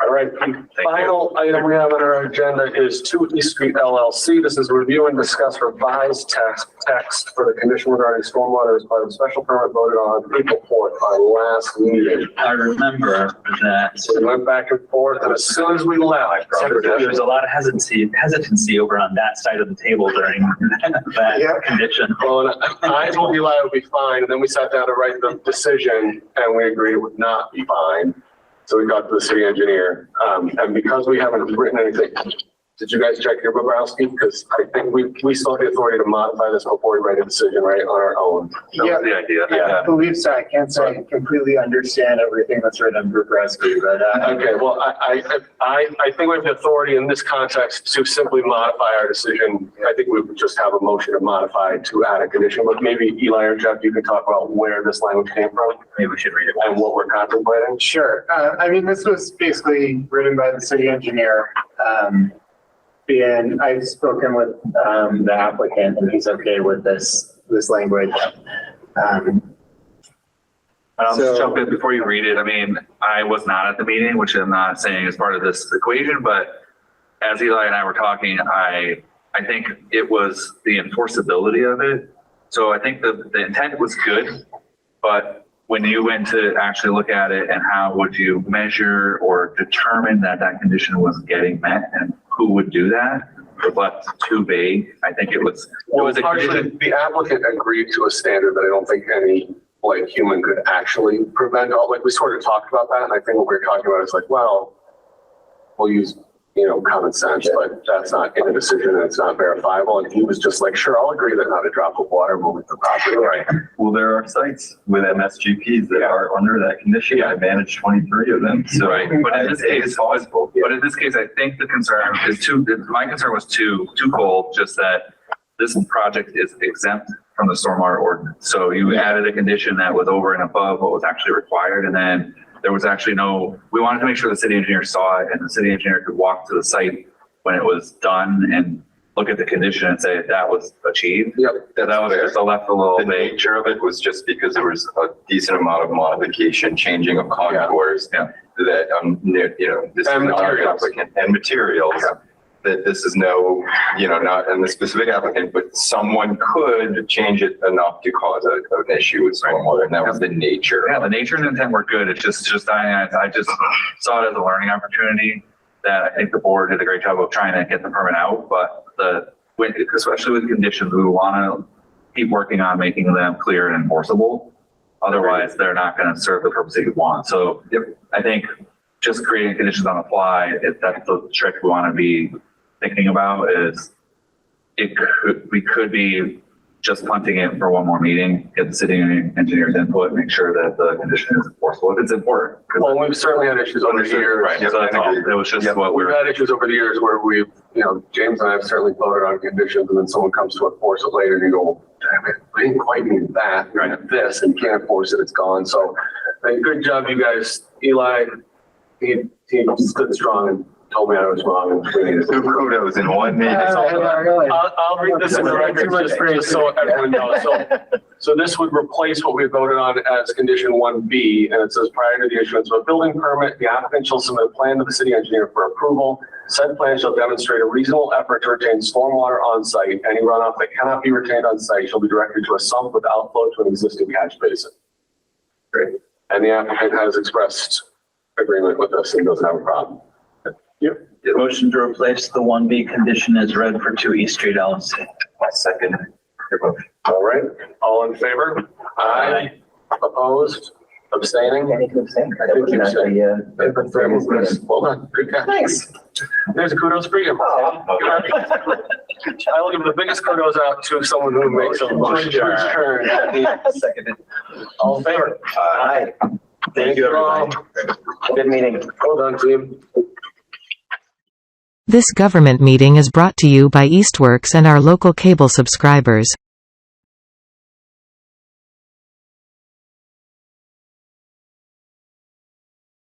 All right, the final item we have on our agenda is 2 East Street LLC. This is review and discuss revised text for the condition regarding stormwater as part of the special permit voted on April 4th, our last meeting. I remember that. So we went back and forth, and as soon as we left, There was a lot of hesitancy over on that side of the table during that condition. well, and I told Eli it would be fine, and then we sat down to write the decision, and we agreed it would not be fine. So we got to the city engineer, and because we haven't written anything, did you guys check your Bobrowski? Because I think we still have the authority to modify this before we write a decision, right, on our own. That was the idea. Yeah, I believe so. I can't say I completely understand everything that's written on Bobrowski, but. Okay, well, I think we have the authority in this context to simply modify our decision. I think we would just have a motion to modify to add a condition, but maybe Eli or Jeff, you can talk about where this language came from. Maybe we should read it. And what we're contemplating. Sure. I mean, this was basically written by the city engineer. And I've spoken with the applicant, and he's okay with this language. And I'll just jump in before you read it. I mean, I was not at the meeting, which I'm not saying is part of this equation, but as Eli and I were talking, I think it was the enforceability of it. So I think the intent was good, but when you went to actually look at it and how would you measure or determine that that condition was getting met and who would do that? It was too vague. I think it was a condition. The applicant agreed to a standard that I don't think any human could actually prevent. We sort of talked about that, and I think what we're talking about is well, we'll use common sense, but that's not in a decision and it's not verifiable. And he was just sure, I'll agree that not a drop of water will hit the property. Right. Well, there are sites with MSGPs that are under that condition. I managed 23 of them. So right. But in this case, I think the concern is my concern was twofold, just that this project is exempt from the stormwater ordinance. So you added a condition that was over and above what was actually required. And then there was actually we wanted to make sure the city engineer saw it and the city engineer could walk to the site when it was done and look at the condition and say that was achieved. Yep. That was just left a little The nature of it was just because there was a decent amount of modification, changing of contours that, this is not our applicant and materials. That this is not in the specific applicant, but someone could change it enough to cause an issue with stormwater, and that was the nature. Yeah, the nature and intent were good. It's just I just saw it as a learning opportunity that I think the board did a great job of trying to get the permit out, but especially with conditions, we want to keep working on making them clear and enforceable. Otherwise, they're not going to serve the purpose that you want. So I think just creating conditions on the fly, that's the trick we want to be thinking about is we could be just punting it for one more meeting, get the city engineer's input, make sure that the condition is enforceable if it's important. Well, we've certainly had issues over the years. Right. So I think it was just what we've had issues over the years where we've, James and I have certainly voted on conditions and then someone comes to enforce it later and you go, damn it, I didn't quite need that, this, and you can't enforce it, it's gone. So good job, you guys. Eli, he stood strong and told me I was wrong. And so kudos in one meeting. I'll read this in the record just so everyone knows. So this would replace what we voted on as condition 1B, and it says prior to the issuance of a building permit, the applicant shall submit a plan to the city engineer for approval. Said plan shall demonstrate a reasonable effort to retain stormwater on site. Any runoff that cannot be retained on site shall be directed to a sump with outflow to an existing catch basin. Great. And the applicant has expressed agreement with us and doesn't have a problem. Yep. Motion to replace the 1B condition as read for 2 East Street LLC. I second your motion. All right. All in favor? Aye. Opposed? Abstaining? Yeah, you can abstain. Well done. Good catch. Thanks. There's a kudos for you. I will give the biggest kudos out to someone who makes a motion to return. Seconded. All in favor? Aye. Thank you, everybody. Good meeting. Well done, team. This government meeting is brought to you by Eastworks and our local cable subscribers.